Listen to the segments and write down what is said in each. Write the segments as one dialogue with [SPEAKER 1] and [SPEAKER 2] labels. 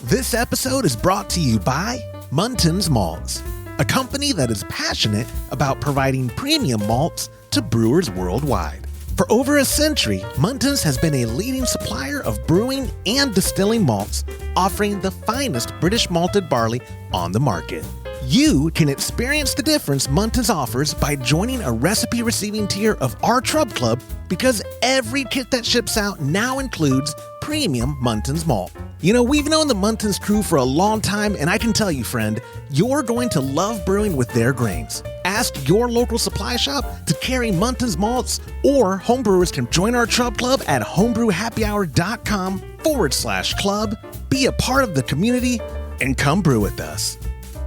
[SPEAKER 1] This episode is brought to you by Muntins Malts, a company that is passionate about providing premium malts to brewers worldwide. For over a century, Muntins has been a leading supplier of brewing and distilling malts, offering the finest British malted barley on the market. You can experience the difference Muntins offers by joining a recipe receiving tier of our Trub Club, because every kit that ships out now includes premium Muntins malt. You know, we've known the Muntins crew for a long time, and I can tell you, friend, you're going to love brewing with their grains. Ask your local supply shop to carry Muntins malts, or homebrewers can join our Trub Club at homebrewhappyhour.com/club, be a part of the community, and come brew with us.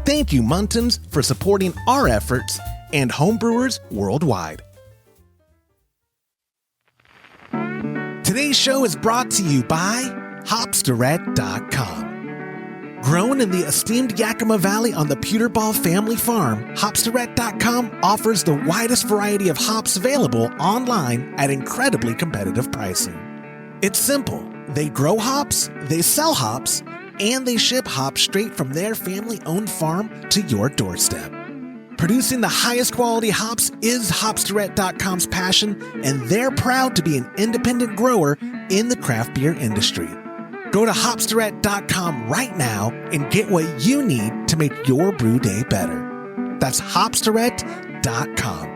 [SPEAKER 1] Thank you, Muntins, for supporting our efforts and homebrewers worldwide. Today's show is brought to you by Hopsdirect.com. Grown in the esteemed Yakima Valley on the Peterball family farm, Hopsdirect.com offers the widest variety of hops available online at incredibly competitive pricing. It's simple. They grow hops, they sell hops, and they ship hops straight from their family-owned farm to your doorstep. Producing the highest quality hops is Hopsdirect.com's passion, and they're proud to be an independent grower in the craft beer industry. Go to Hopsdirect.com right now and get what you need to make your brew day better. That's Hopsdirect.com.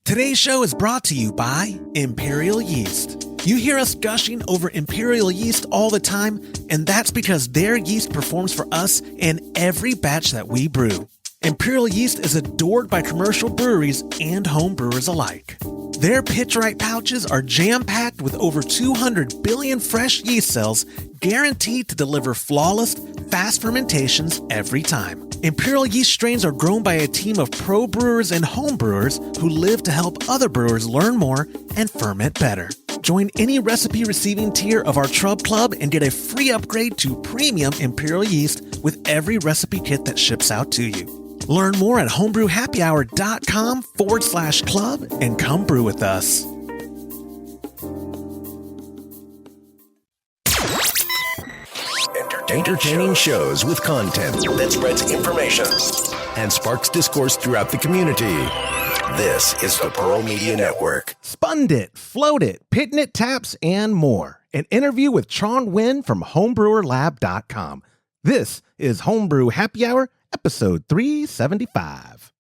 [SPEAKER 1] Today's show is brought to you by Imperial Yeast. You hear us gushing over Imperial Yeast all the time, and that's because their yeast performs for us in every batch that we brew. Imperial Yeast is adored by commercial breweries and home brewers alike. Their pitch-right pouches are jam-packed with over 200 billion fresh yeast cells, guaranteed to deliver flawless, fast fermentations every time. Imperial Yeast strains are grown by a team of pro brewers and home brewers who live to help other brewers learn more and ferment better. Join any recipe receiving tier of our Trub Club and get a free upgrade to premium Imperial Yeast with every recipe kit that ships out to you. Learn more at homebrewhappyhour.com/club and come brew with us.
[SPEAKER 2] Entertaining shows with content that spreads information and sparks discourse throughout the community. This is the Pearl Media Network.
[SPEAKER 1] Spundit, Flotit, Pitnit Taps, and more. An interview with Trong Nguyen from homebrewerlab.com. This is Homebrew Happy Hour, episode 375.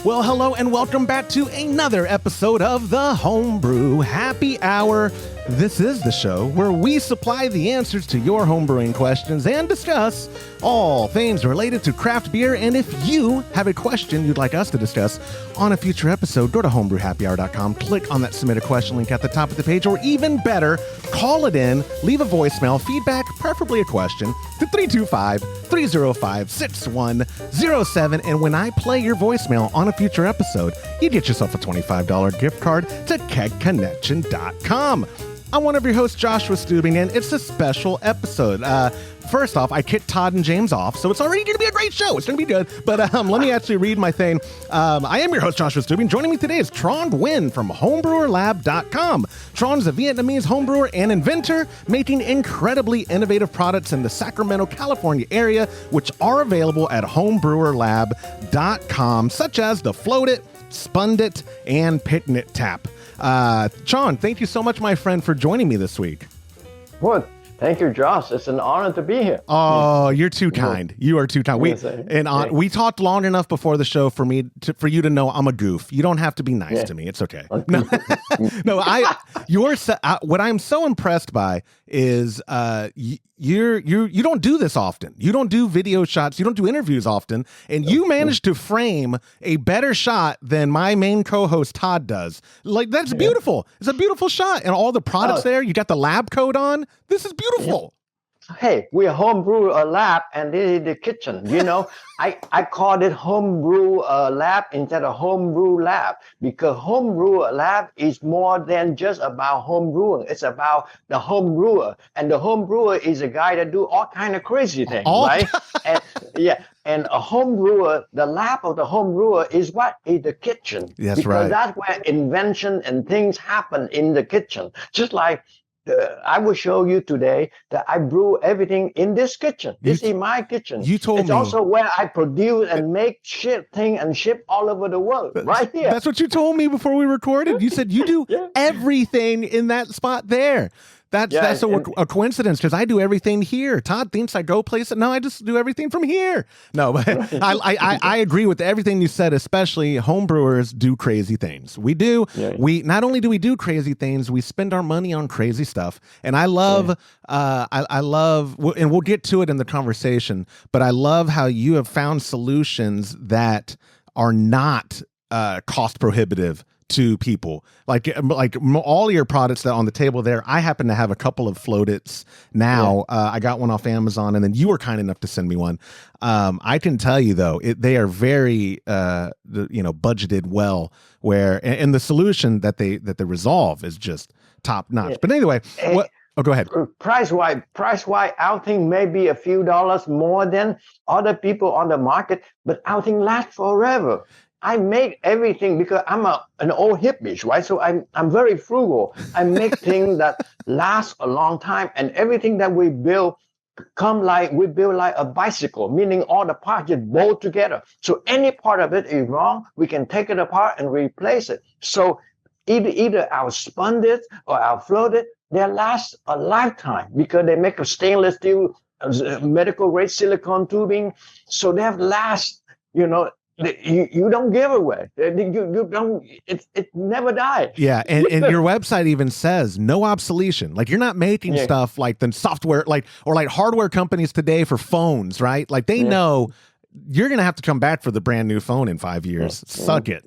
[SPEAKER 1] Well, hello and welcome back to another episode of the Homebrew Happy Hour. This is the show where we supply the answers to your homebrewing questions and discuss all things related to craft beer. And if you have a question you'd like us to discuss on a future episode, go to homebrewhappyhour.com, click on that submit a question link at the top of the page, or even better, call it in, leave a voicemail, feedback, preferably a question, to 325-305-6107. And when I play your voicemail on a future episode, you get yourself a $25 gift card to kegconnection.com. I'm one of your hosts, Joshua Stubing, and it's a special episode. First off, I kicked Todd and James off, so it's already going to be a great show. It's going to be good. But let me actually read my thing. I am your host, Joshua Stubing. Joining me today is Trong Nguyen from homebrewerlab.com. Trong's a Vietnamese homebrewer and inventor, making incredibly innovative products in the Sacramento, California area, which are available at homebrewerlab.com, such as the Flotit, Spundit, and Pitnit Tap. Trong, thank you so much, my friend, for joining me this week.
[SPEAKER 3] What? Thank you, Josh. It's an honor to be here.
[SPEAKER 1] Oh, you're too kind. You are too kind. We talked long enough before the show for you to know I'm a goof. You don't have to be nice to me. It's okay. No, what I'm so impressed by is you don't do this often. You don't do video shots. You don't do interviews often, and you managed to frame a better shot than my main co-host Todd does. Like, that's beautiful. It's a beautiful shot, and all the products there. You got the lab coat on. This is beautiful.
[SPEAKER 3] hey, we're homebrew lab, and this is the kitchen. I called it homebrew lab instead of homebrew lab, because homebrew lab is more than just about homebrewing. It's about the homebrewer, and the homebrewer is a guy that do all kind of crazy things, right? And yeah, and a homebrewer, the lab of the homebrewer is what? Is the kitchen.
[SPEAKER 1] That's
[SPEAKER 3] because
[SPEAKER 1] right.
[SPEAKER 3] That's where invention and things happen in the kitchen. Just like I will show you today that I brew everything in this kitchen. This is my kitchen.
[SPEAKER 1] You told me.
[SPEAKER 3] It's also where I produce and make thing and ship all over the world, right here.
[SPEAKER 1] That's what you told me before we recorded. You said you do everything in that spot there. That's a coincidence, because I do everything here. Todd thinks I go places. No, I just do everything from here. No, but I agree with everything you said, especially homebrewers do crazy things. We do. Yeah. We not only do we do crazy things, we spend our money on crazy stuff. And I love, I love, and we'll get to it in the conversation, but I love how you have found solutions that are not cost prohibitive to people, like all your products that are on the table there. I happen to have a couple of Flotits now. I got one off Amazon, and then you were kind enough to send me one. I can tell you though, they are very budgeted well. And the solution that they resolve is just top notch. But anyway, go ahead.
[SPEAKER 3] Price wise, our thing may be a few dollars more than other people on the market, but our thing lasts forever. I make everything because I'm an old hippie, right? So I'm very frugal. I make things that last a long time, and everything that we build we build like a bicycle, meaning all the parts just bolt together. So any part of it is wrong, we can take it apart and replace it. So either our Spundit or our Flotit, they last a lifetime because they make a stainless steel, medical grade silicone tubing. So they have last, you don't give away. You don't. It never dies.
[SPEAKER 1] Yeah, and your website even says no obsolescence. Like you're not making stuff like the software, like hardware companies today for phones, right? Like they know you're gonna have to come back for the brand new phone in 5 years. Suck it,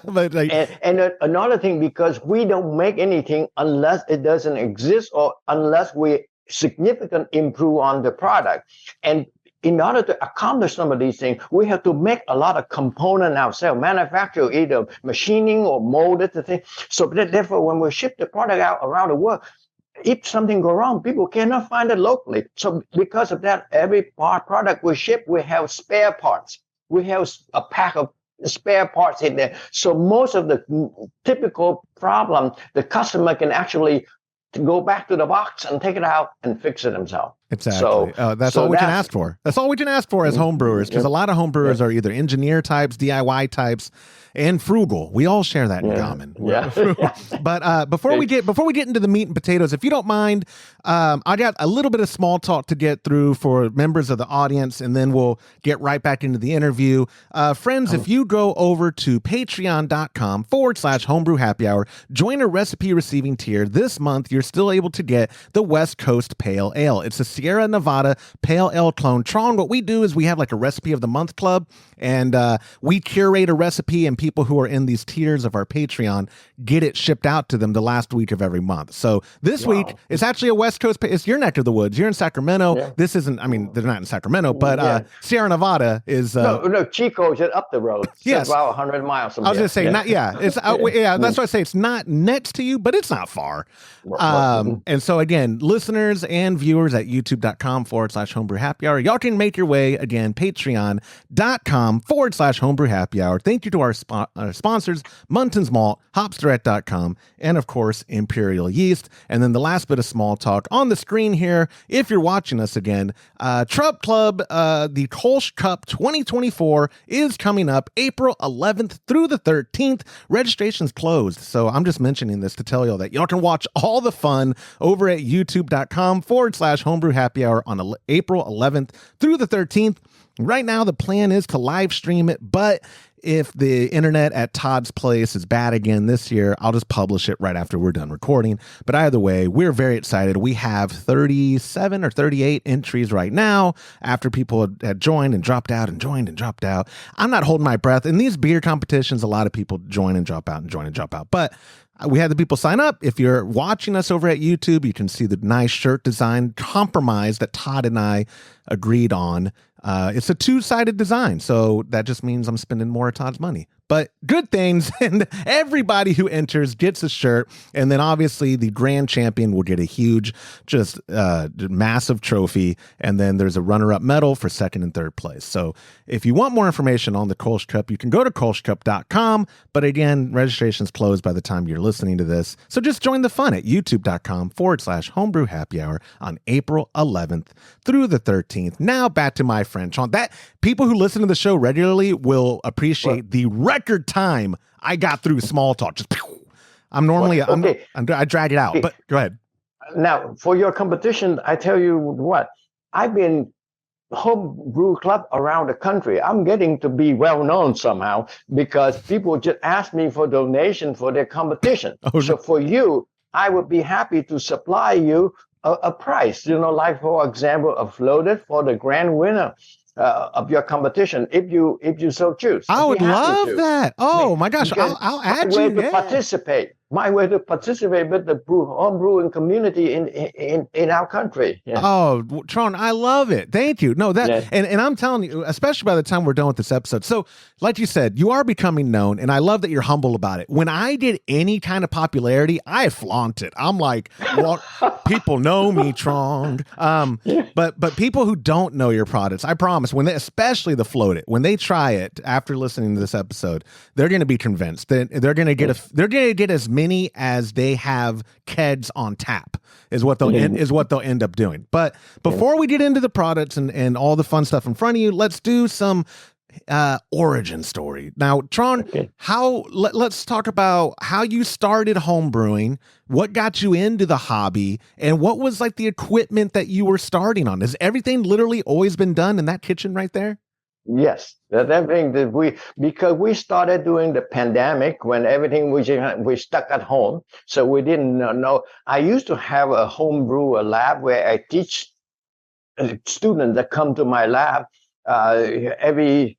[SPEAKER 1] But
[SPEAKER 3] and another thing, because we don't make anything unless it doesn't exist or unless we significantly improve on the product. And in order to accomplish some of these things, we have to make a lot of components ourselves, manufacture either machining or molded the thing. So therefore, when we ship the product out around the world, if something goes wrong, people cannot find it locally. So because of that, every product we ship, we have spare parts. We have a pack of spare parts in there. So most of the typical problem, the customer can actually go back to the box and take it out and fix it themselves.
[SPEAKER 1] Exactly. So that's all we can ask for. That's all we can ask for as homebrewers, because a lot of homebrewers are either engineer types, DIY types, and frugal. We all share that in common. But before we get into the meat and potatoes, if you don't mind, I got a little bit of small talk to get through for members of the audience, and then we'll get right back into the interview. Friends, if you go over to patreon.com/homebrew happy hour, join a recipe receiving tier. This month, you're still able to get the West Coast Pale Ale. It's a Sierra Nevada Pale Ale clone. Tron, what we do is we have like a recipe of the month club, and we curate a recipe, and people who are in these tiers of our Patreon get it shipped out to them the last week of every month. So this week, it's actually a West Coast, it's your neck of the woods. You're in Sacramento. Yeah. This isn't, I mean, they're not in Sacramento, but Sierra Nevada is... No,
[SPEAKER 3] Chico is up the road.
[SPEAKER 1] Yes.
[SPEAKER 3] It's about 100 miles from
[SPEAKER 1] I was going to say, it's that's why I say it's not next to you, but it's not far. And so again, listeners and viewers at youtube.com/homebrew happy hour, y'all can make your way, again, patreon.com/homebrew happy hour. Thank you to our sponsors, Munton's Malt, hopsdirect.com, and of course, Imperial Yeast. And then the last bit of small talk on the screen here, if you're watching us again, Trub Club, the Kolsch Cup 2024 is coming up April 11th through the 13th. Registration's closed, so I'm just mentioning this to tell y'all that y'all can watch all the fun over at youtube.com/homebrew happy hour on April 11th through the 13th. Right now, the plan is to live stream it, but if the internet at Todd's place is bad again this year, I'll just publish it right after we're done recording. But either way, we're very excited. We have 37 or 38 entries right now after people had joined and dropped out and joined and dropped out. I'm not holding my breath. In these beer competitions, a lot of people join and drop out and join and drop out. But we had the people sign up. If you're watching us over at YouTube, you can see the nice shirt design compromise that Todd and I agreed on. It's a 2-sided design, so that just means I'm spending more of Todd's money. But good things, and everybody who enters gets a shirt, and then obviously the grand champion will get a huge, just massive trophy, and then there's a runner-up medal for second and third place. So if you want more information on the Kolsch Cup, you can go to kolschcup.com, but again, registration's closed by the time you're listening to this. So just join the fun at youtube.com/Homebrew Happy Hour on April 11th through the 13th. Now back to my friend Sean. That people who listen to the show regularly will appreciate the record time I got through small talk. Just I'm normally I drag it out, but go ahead.
[SPEAKER 3] Now for your competition, I tell you what, I've been homebrew club around the country. I'm getting to be well known somehow because people just ask me for donation for their competition. So for you, I would be happy to supply you a prize, like for example, a Flotit for the grand winner of your competition, if you so choose.
[SPEAKER 1] I would love that. Oh my gosh, I'll add you.
[SPEAKER 3] To participate. My way to participate with the home brewing community in our country. Yeah.
[SPEAKER 1] Oh, Tron, I love it. Thank you. No, and I'm telling you, especially by the time we're done with this episode. So, like you said, you are becoming known, and I love that you're humble about it. When I get any kind of popularity, I flaunt it. I'm like, well, people know me, Tron. But people who don't know your products, I promise, especially the Flotit, when they try it after listening to this episode, they're going to be convinced that they're going to get as many as they have kegs on tap is what they'll end up doing. But before we get into the products and all the fun stuff in front of you, let's do some origin story. Now, Tron, let's talk about how you started home brewing, what got you into the hobby, and what was like the equipment that you were starting on. Has everything literally always been done in that kitchen right there?
[SPEAKER 3] Yes, that everything that because we started during the pandemic when everything we stuck at home, so we didn't know. I used to have a homebrew lab where I teach students that come to my lab every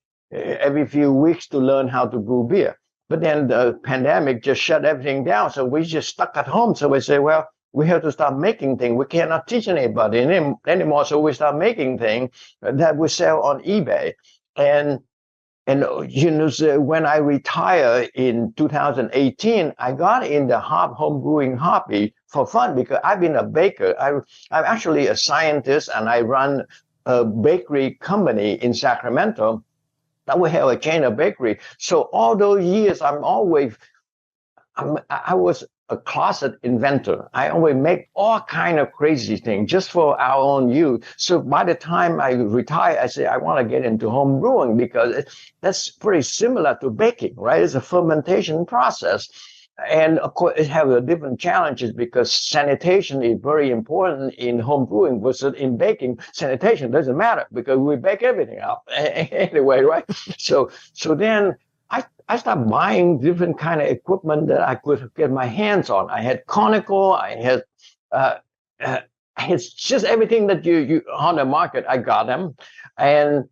[SPEAKER 3] few weeks to learn how to brew beer. But then the pandemic just shut everything down, so we just stuck at home. So we say, well, we have to start making things. We cannot teach anybody anymore, so we start making things that we sell on eBay. And so when I retired in 2018, I got in the home brewing hobby for fun because I've been a baker. I'm actually a scientist, and I run a bakery company in Sacramento. That we have a chain of bakery. So all those years, I was a closet inventor. I always make all kind of crazy things just for our own use. So by the time I retire, I say I want to get into home brewing because that's pretty similar to baking, right? It's a fermentation process. And of course, it has different challenges because sanitation is very important in home brewing versus in baking. Sanitation doesn't matter because we bake everything up anyway, right? So then I started buying different kind of equipment that I could get my hands on. I had conical, I had just everything that you on the market. I got them, and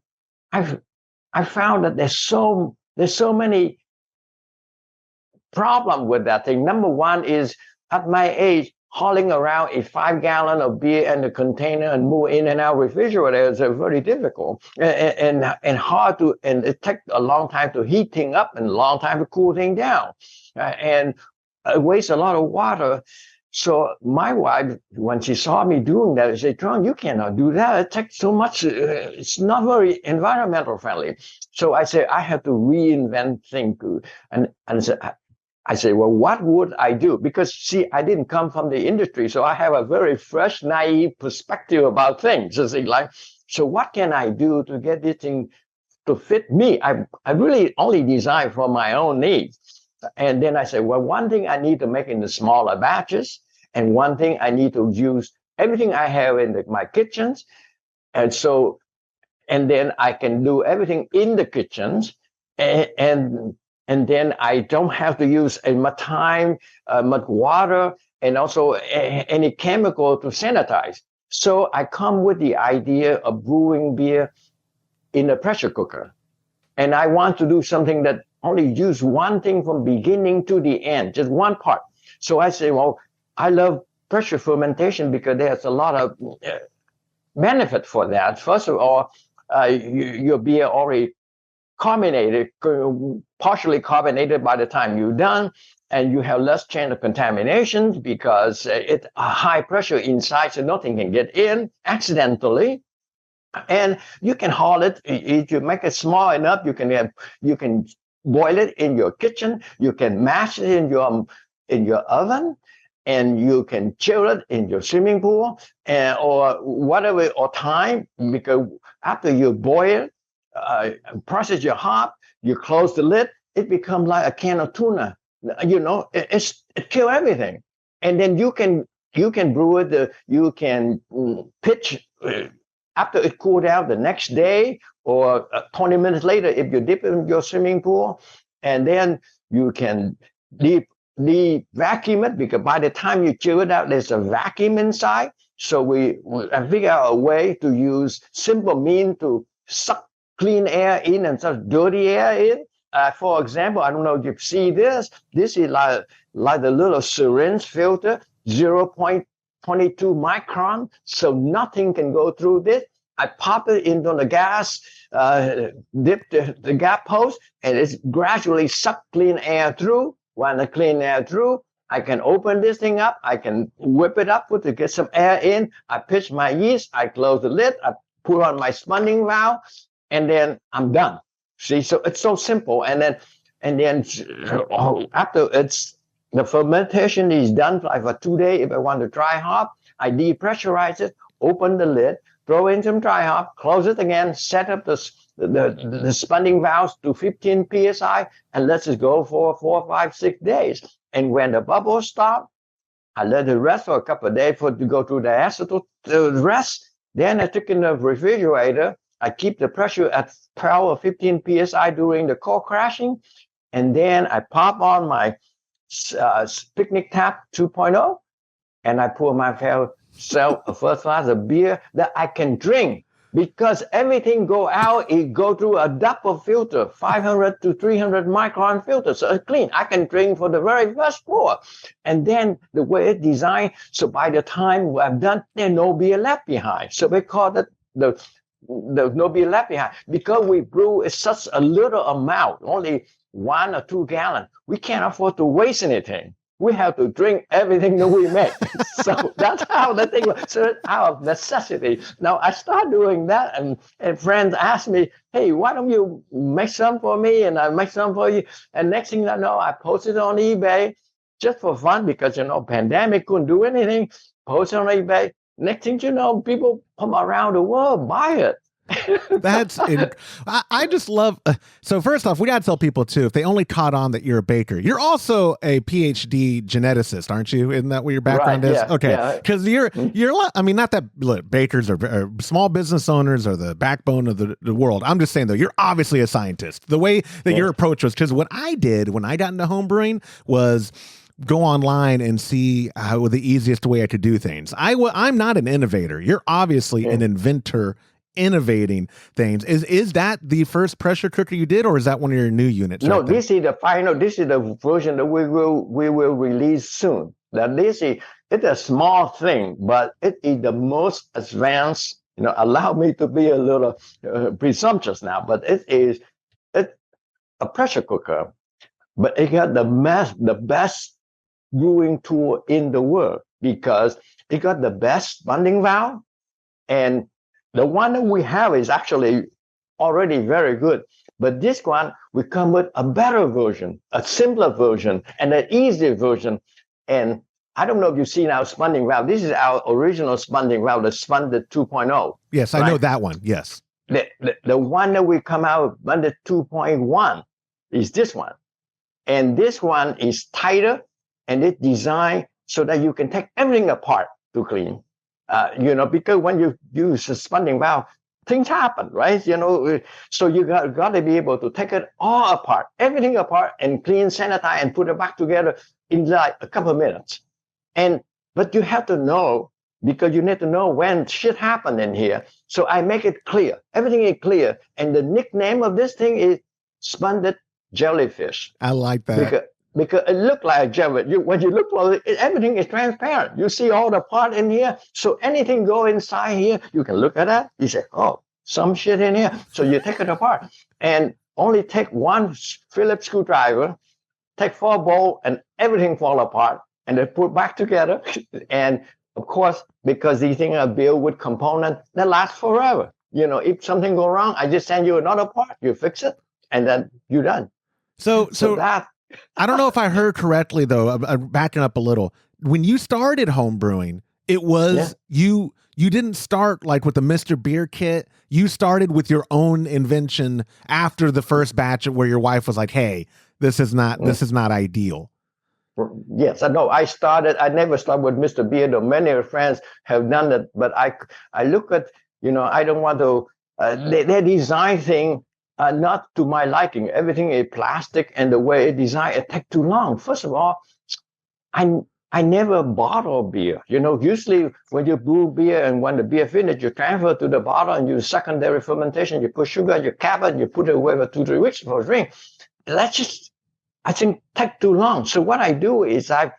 [SPEAKER 3] I found that there's so many problems with that thing. Number one is at my age, hauling around a 5-gallon of beer in the container and move in and out refrigerators is very difficult and hard to, and it takes a long time to heat things up and a long time to cool things down, and it wastes a lot of water. So my wife, when she saw me doing that, she said, "John, you cannot do that. It takes so much. It's not very environmental friendly." So I said, I have to reinvent things, and I say, well, what would I do? Because, see, I didn't come from the industry, so I have a very fresh, naive perspective about things. So what can I do to get this thing to fit me? I really only design for my own needs. And then I said, well, one thing I need to make in the smaller batches, and one thing I need to use everything I have in my kitchens. And then I can do everything in the kitchens, and then I don't have to use as much time, much water, and also any chemical to sanitize. So I come with the idea of brewing beer in a pressure cooker. And I want to do something that only use one thing from beginning to the end, just one part. So I say, well, I love pressure fermentation because there's a lot of benefit for that. First of all, your beer already carbonated, partially carbonated by the time you're done, and you have less chance of contamination because it's a high pressure inside, so nothing can get in accidentally. And you can haul it if you make it small enough. You can boil it in your kitchen. You can mash it in your oven, and you can chill it in your swimming pool, or whatever, or time, because after you boil, process your hop, you close the lid, it becomes like a can of tuna. It kills everything. And then you can brew it. You can pitch after it cooled down the next day, or 20 minutes later if you dip it in your swimming pool, and then you can vacuum it, because by the time you chill it out, there's a vacuum inside. So we figure out a way to use simple means to suck clean air in and suck dirty air in. For example, I don't know if you see this. This is like the little syringe filter, 0.22 micron, so nothing can go through this. I pop it into the gas, dip the gas post, and it's gradually suck clean air through. When the clean air through, I can open this thing up. I can whip it up to get some air in. I pitch my yeast. I close the lid. I put on my spunding valve, and then I'm done. See, so it's so simple. And then after the fermentation is done, like for 2 days, if I want to dry hop, I depressurize it, open the lid, throw in some dry hop, close it again, set up the spunding valves to 15 psi, and let it go for 4, 5, 6 days. And when the bubbles stop, I let it rest for a couple of days to go through the acetal rest. Then I took in the refrigerator. I keep the pressure at 12 or 15 psi during the cold crashing, and then I pop on my picnic tap 2.0, and I pour myself a first class of beer that I can drink, because everything go out, it go through a double filter, 500 to 300 micron filter, so it's clean. I can drink for the very first pour. And then the way it's designed, so by the time I'm done, there's no beer left behind. So we call it the no beer left behind, because we brew is such a little amount, only 1 or 2 gallons. We can't afford to waste anything. We have to drink everything that we make. So that's how the thing was. So out of necessity. Now I start doing that, and friends ask me, hey, why don't you make some for me? And I make some for you. And next thing I know, I post it on eBay just for fun, because, pandemic, couldn't do anything. Post it on eBay. Next thing you know, people from around the world buy it.
[SPEAKER 1] I just love. So first off, we got to tell people too, if they only caught on that you're a baker, you're also a PhD geneticist, aren't you? Isn't that what your background is?
[SPEAKER 3] Yeah,
[SPEAKER 1] okay, because you're. I mean, not that bakers are small business owners are the backbone of the world. I'm just saying though, you're obviously a scientist. The way that your approach was, because what I did when I got into homebrewing was go online and see how the easiest way I could do things. I'm not an innovator. You're obviously an inventor, innovating things. Is that the first pressure cooker you did, or is that one of your new units?
[SPEAKER 3] No, this is the final. This is the version that we will release soon. It's a small thing, but it is the most advanced. Allow me to be a little presumptuous now, but it's a pressure cooker, but it got the best brewing tool in the world, because it got the best spunding valve, and the one that we have is actually already very good. But this one, we come with a better version, a simpler version, and an easier version. And I don't know if you've seen our spunding valve. This is our original spunding valve, the Spundit 2.0.
[SPEAKER 1] Yes, I know that one. Yes.
[SPEAKER 3] The one that we come out with, Spundit 2.1, is this one. And this one is tighter, and it's designed so that you can take everything apart to clean. Because when you use a spunding valve, things happen, right? So you got to be able to take it all apart, everything apart, and clean, sanitize, and put it back together in like a couple of minutes. But you have to know, because you need to know when shit happened in here. So I make it clear. Everything is clear. And the nickname of this thing is Spundit Jellyfish.
[SPEAKER 1] I like that.
[SPEAKER 3] because it looked like a gel. When you look close, everything is transparent. You see all the part in here. So anything go inside here, you can look at that. You say, oh, some shit in here. So you take it apart and only take one Phillips screwdriver, take 4 bolts, and everything fall apart, and then put back together. And of course, because these things are built with components that last forever. If something go wrong, I just send you another part, you fix it, and then you're done.
[SPEAKER 1] So
[SPEAKER 3] that.
[SPEAKER 1] I don't know if I heard correctly, though. I'm backing up a little. When you started homebrewing, it was you didn't start like with the Mr. Beer kit. You started with your own invention after the first batch where your wife was like, hey, this is not ideal.
[SPEAKER 3] Yes, I know. I never started with Mr. Beer, though many friends have done it. But I look at, I don't want to, their design thing, not to my liking. Everything is plastic, and the way it designed, it takes too long. First of all, I never bottle beer. Usually when you brew beer and when the beer finishes, you transfer to the bottle and you secondary fermentation, you put sugar, you cap it, you put it away for 2-3 weeks for a drink. That's just, I think, take too long. So what I do is I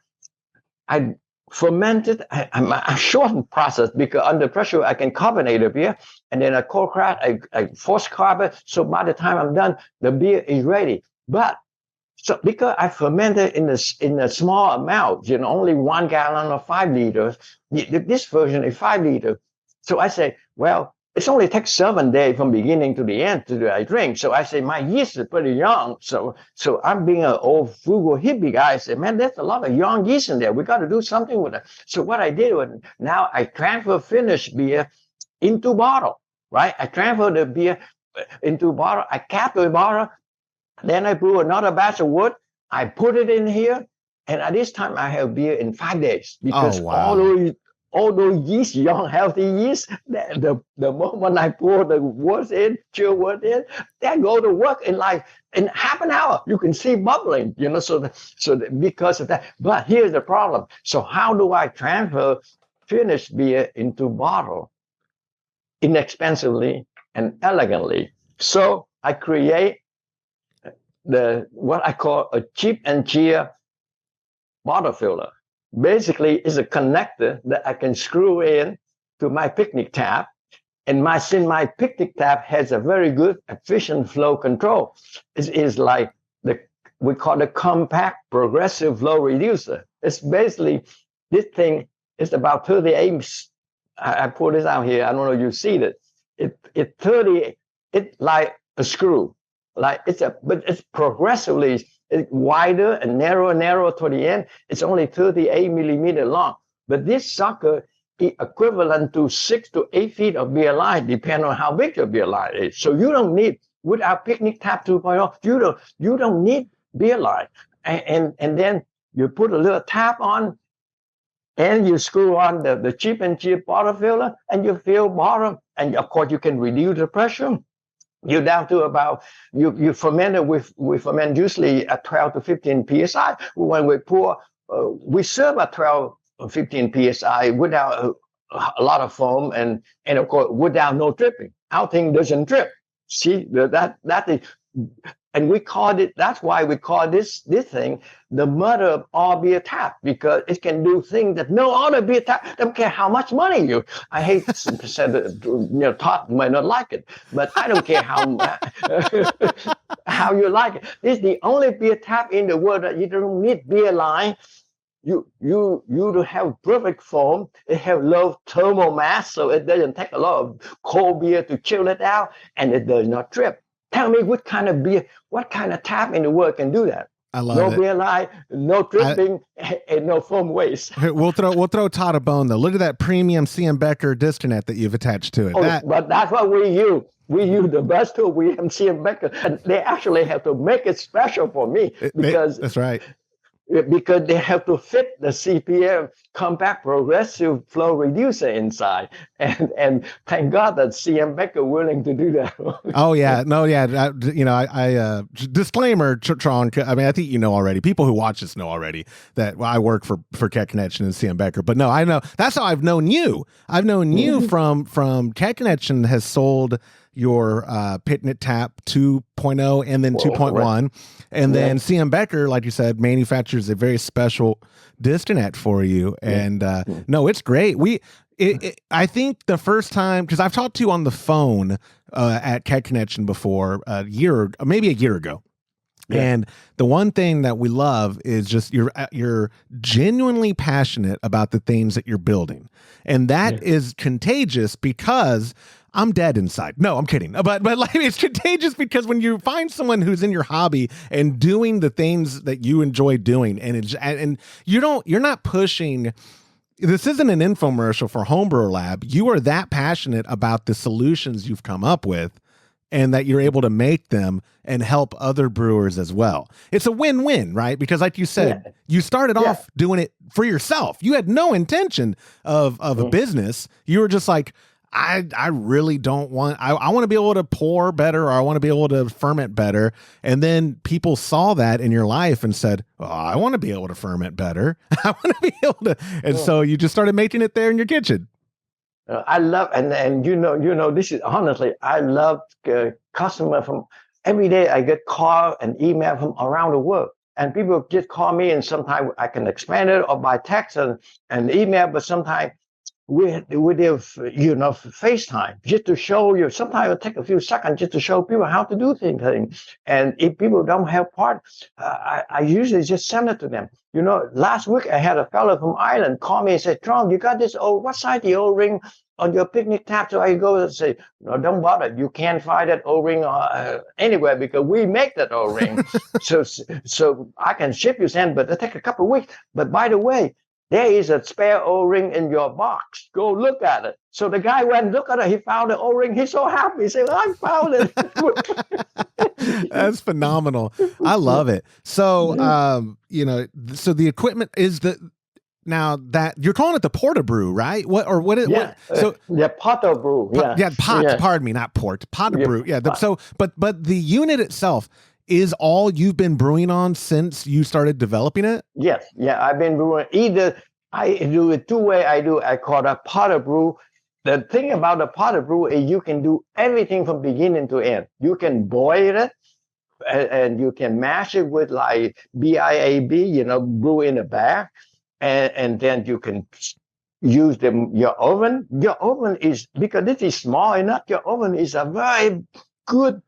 [SPEAKER 3] ferment it. I shorten process because under pressure I can carbonate the beer, and then I cold crack, I force carbon. So by the time I'm done, the beer is ready. But so because I fermented in a small amount, only 1 gallon or 5 liters. This version is 5 liters. So I say, well, it only takes 7 days from beginning to the end to I drink. So I say my yeast is pretty young. So I'm being an old frugal hippie guy. I say, man, there's a lot of young yeast in there. We got to do something with it. So what I did was now I transfer finished beer into bottle, right? I transfer the beer into bottle. I cap the bottle. Then I brew another batch of wood. I put it in here. And at this time I have beer in 5 days because all those yeast, young, healthy yeast, the moment I pour the wood in, chill wood in, they go to work in half an hour. You can see bubbling, so because of that. But here's the problem. So how do I transfer finished beer into bottle inexpensively and elegantly? So I create what I call a cheap and cheer bottle filler. Basically, it's a connector that I can screw in to my picnic tap. And since my picnic tap has a very good, efficient flow control, it is like we call it compact progressive flow reducer. It's basically, this thing is about 38. I put this out here. I don't know if you see it. It's like a screw. But it's progressively, it's wider and narrow to the end. It's only 38 millimeter long. But this sucker is equivalent to 6 to 8 feet of beer line, depending on how big your beer line is. So you don't need, with our picnic tap 2.0, you don't need beer line. And then you put a little tap on, and you screw on the cheap and cheap bottle filler, and you fill bottle. And of course, you can reduce the pressure. You're down to about, you ferment it we ferment usually at 12 to 15 psi. When we pour, we serve at 12 or 15 psi without a lot of foam and of course without no dripping. Our thing doesn't drip. See, that is, and we called it, that's why we call this thing the mother of all beer tap, because it can do things that no other beer tap, don't care how much money you. I hate to say that, Todd might not like it, but I don't care how you like it. This is the only beer tap in the world that you don't need beer line. You have perfect foam. It have low thermal mass, so it doesn't take a lot of cold beer to chill it out, and it does not drip. Tell me what kind of tap in the world can do that?
[SPEAKER 1] I love
[SPEAKER 3] no
[SPEAKER 1] it.
[SPEAKER 3] Beer line, no dripping, and no foam waste.
[SPEAKER 1] We'll throw Todd a bone though. Look at that premium CM Becker disconnect that you've attached to it.
[SPEAKER 3] But that's what we use. We use the best tool. We have CM Becker, and they actually have to make it special for me because
[SPEAKER 1] that's right.
[SPEAKER 3] Because they have to fit the CPM compact progressive flow reducer inside, and thank God that CM Becker willing to do that.
[SPEAKER 1] Oh yeah, no, yeah, I disclaimer, Trong. I mean, I think already. People who watch this know already that I work for Cat Connection and CM Becker. But no, I know that's how I've known you. I've known you from Cat Connection has sold your Picnic Tap 2.0 and then 2.1. And then CM Becker, like you said, manufactures a very special Distinet for you. And no, it's great. I think the first time, because I've talked to you on the phone at Cat Connection before, maybe a year ago. Yeah. And the one thing that we love is just you're genuinely passionate about the things that you're building. And that is contagious because I'm dead inside. No, I'm kidding. But like, it's contagious because when you find someone who's in your hobby and doing the things that you enjoy doing, and you're not pushing. This isn't an infomercial for Homebrew Lab. You are that passionate about the solutions you've come up with and that you're able to make them and help other brewers as well. It's a win-win, right? Because like you said, you started off doing it for yourself. You had no intention of a business. You were just like, I really don't want, I want to be able to pour better, or I want to be able to ferment better. And then people saw that in your life and said, oh, I want to be able to ferment better. I want to be able to. And so you just started making it there in your kitchen.
[SPEAKER 3] I love, and you know, this is honestly, I love customer from every day. I get call and email from around the world, and people just call me, and sometimes I can expand it or by text and email, but sometimes we have, FaceTime just to show you. Sometimes it'll take a few seconds just to show people how to do things. And if people don't have part, I usually just send it to them. Last week I had a fellow from Ireland call me and say, Trong, you got this what size the O-ring on your Picnic Tap? So I go and say, no, don't bother. You can't find that O-ring anywhere because we make that O-ring. so I can ship you some, but it'll take a couple of weeks. But by the way, there is a spare O-ring in your box. Go look at it. So the guy went and looked at it. He found the O-ring. He's so happy. He said, I found it.
[SPEAKER 1] That's phenomenal. I love it. So, so the equipment is now that you're calling it the Porta Brew, right?
[SPEAKER 3] Porta Brew.
[SPEAKER 1] Pardon me, not port. Porta Brew. Yeah. But the unit itself is all you've been brewing on since you started developing it?
[SPEAKER 3] Yes. Yeah, I've been brewing. Either I do it two ways. I call it Porta Brew. The thing about the Porta Brew is you can do everything from beginning to end. You can boil it, and you can mash it with like BIAB, brew in a bag, and then you can use your oven. Your oven is, because this is small enough, your oven is a very good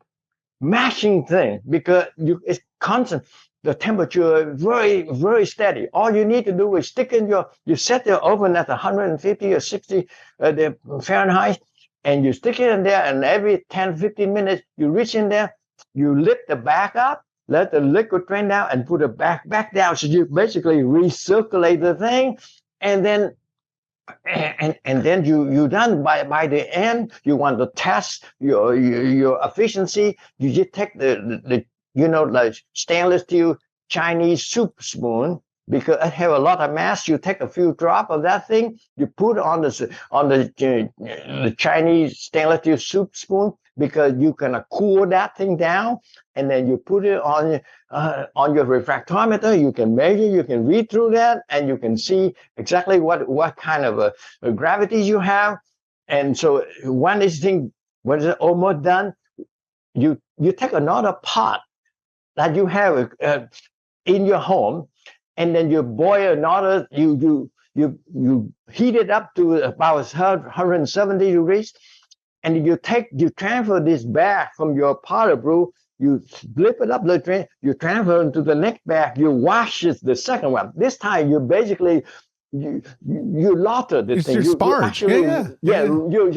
[SPEAKER 3] mashing thing because it's constant. The temperature very, very steady. All you need to do is you set your oven at 150 or 60 the Fahrenheit, and you stick it in there, and every 10, 15 minutes, you reach in there, you lift the back up, let the liquid drain down, and put it back down. So you basically recirculate the thing, and then you done. By the end, you want to test your efficiency. You just take the stainless steel Chinese soup spoon, because it have a lot of mass. You take a few drops of that thing, you put on the Chinese stainless steel soup spoon, because you can cool that thing down, and then you put it on your refractometer. You can measure, you can read through that, and you can see exactly what kind of a gravity you have. And so when it's almost done, you take another pot that you have in your home, and then you boil another. You heat it up to about 170 degrees. And you transfer this bag from your Porta Brew, you flip it up the drain, you transfer it to the next bag, you wash it, the second one. This time you basically you lauter the thing.
[SPEAKER 1] You sparge.
[SPEAKER 3] You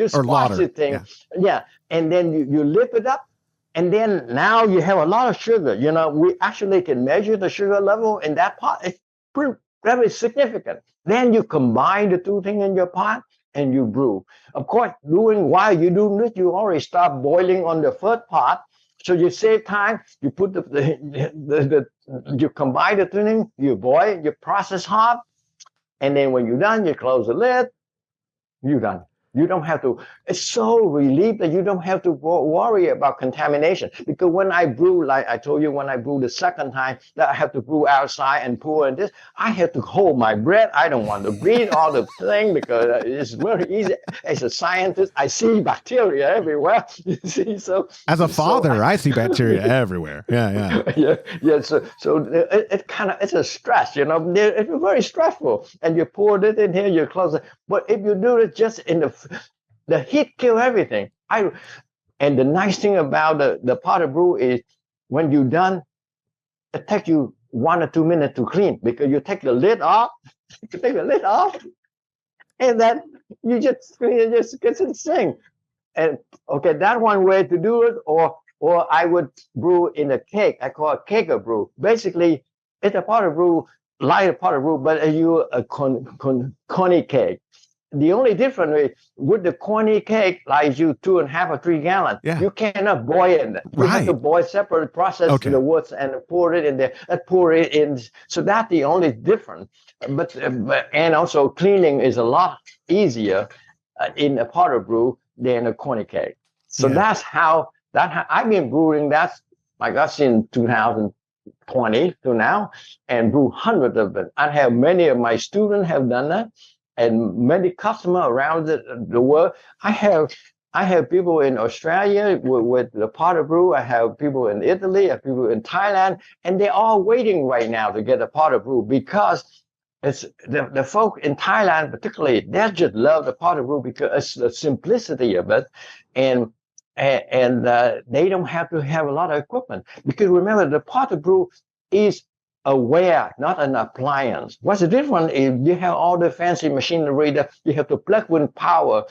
[SPEAKER 3] sparge the thing. Yeah. And then you lift it up, and then now you have a lot of sugar. We actually can measure the sugar level in that pot. It's very significant. Then you combine the two things in your pot, and you brew. Of course, while you're doing this, you already start boiling on the first pot, so you save time. You put you combine the two things, you boil, you process hot, and then when you're done, you close the lid. You're done. You don't have to. It's so relieved that you don't have to worry about contamination. Because when I brew, like I told you, when I brew the second time, that I have to brew outside and pour in this, I have to hold my breath. I don't want to breathe all the thing because it's very easy. As a scientist, I see bacteria everywhere. You see, so
[SPEAKER 1] as a father, I see bacteria everywhere.
[SPEAKER 3] Yeah. So it kind of, it's a stress, it's very stressful. And you pour it in here, you close it. But if you do it just in the heat kill everything. And the nice thing about the pot brew is when you're done, it takes you 1 or 2 minutes to clean because you take the lid off, and then you just clean it, just get to the sink. And okay, that's one way to do it. Or I would brew in a cake. I call it cake brew. Basically, it's a pot brew, like a pot brew, but you a coney cake. The only difference is with the corny cake, like you 2.5 or 3 gallons, you cannot boil it. You have to boil separate process the woods and pour it in there. Pour it in. So that's the only difference. But and also cleaning is a lot easier in a pot brew than a corny cake. So that's how I've been brewing. That's my gosh, in 2020 to now, and brew hundreds of them. I have many of my students have done that. And many customers around the world. I have people in Australia with the pot brew. I have people in Italy. I have people in Thailand, and they're all waiting right now to get a pot brew because it's the folk in Thailand, particularly, they just love the pot brew because it's the simplicity of it, and they don't have to have a lot of equipment. Because remember, the pot brew is a ware, not an appliance. What's the difference? If you have all the fancy machinery that you have to plug with power,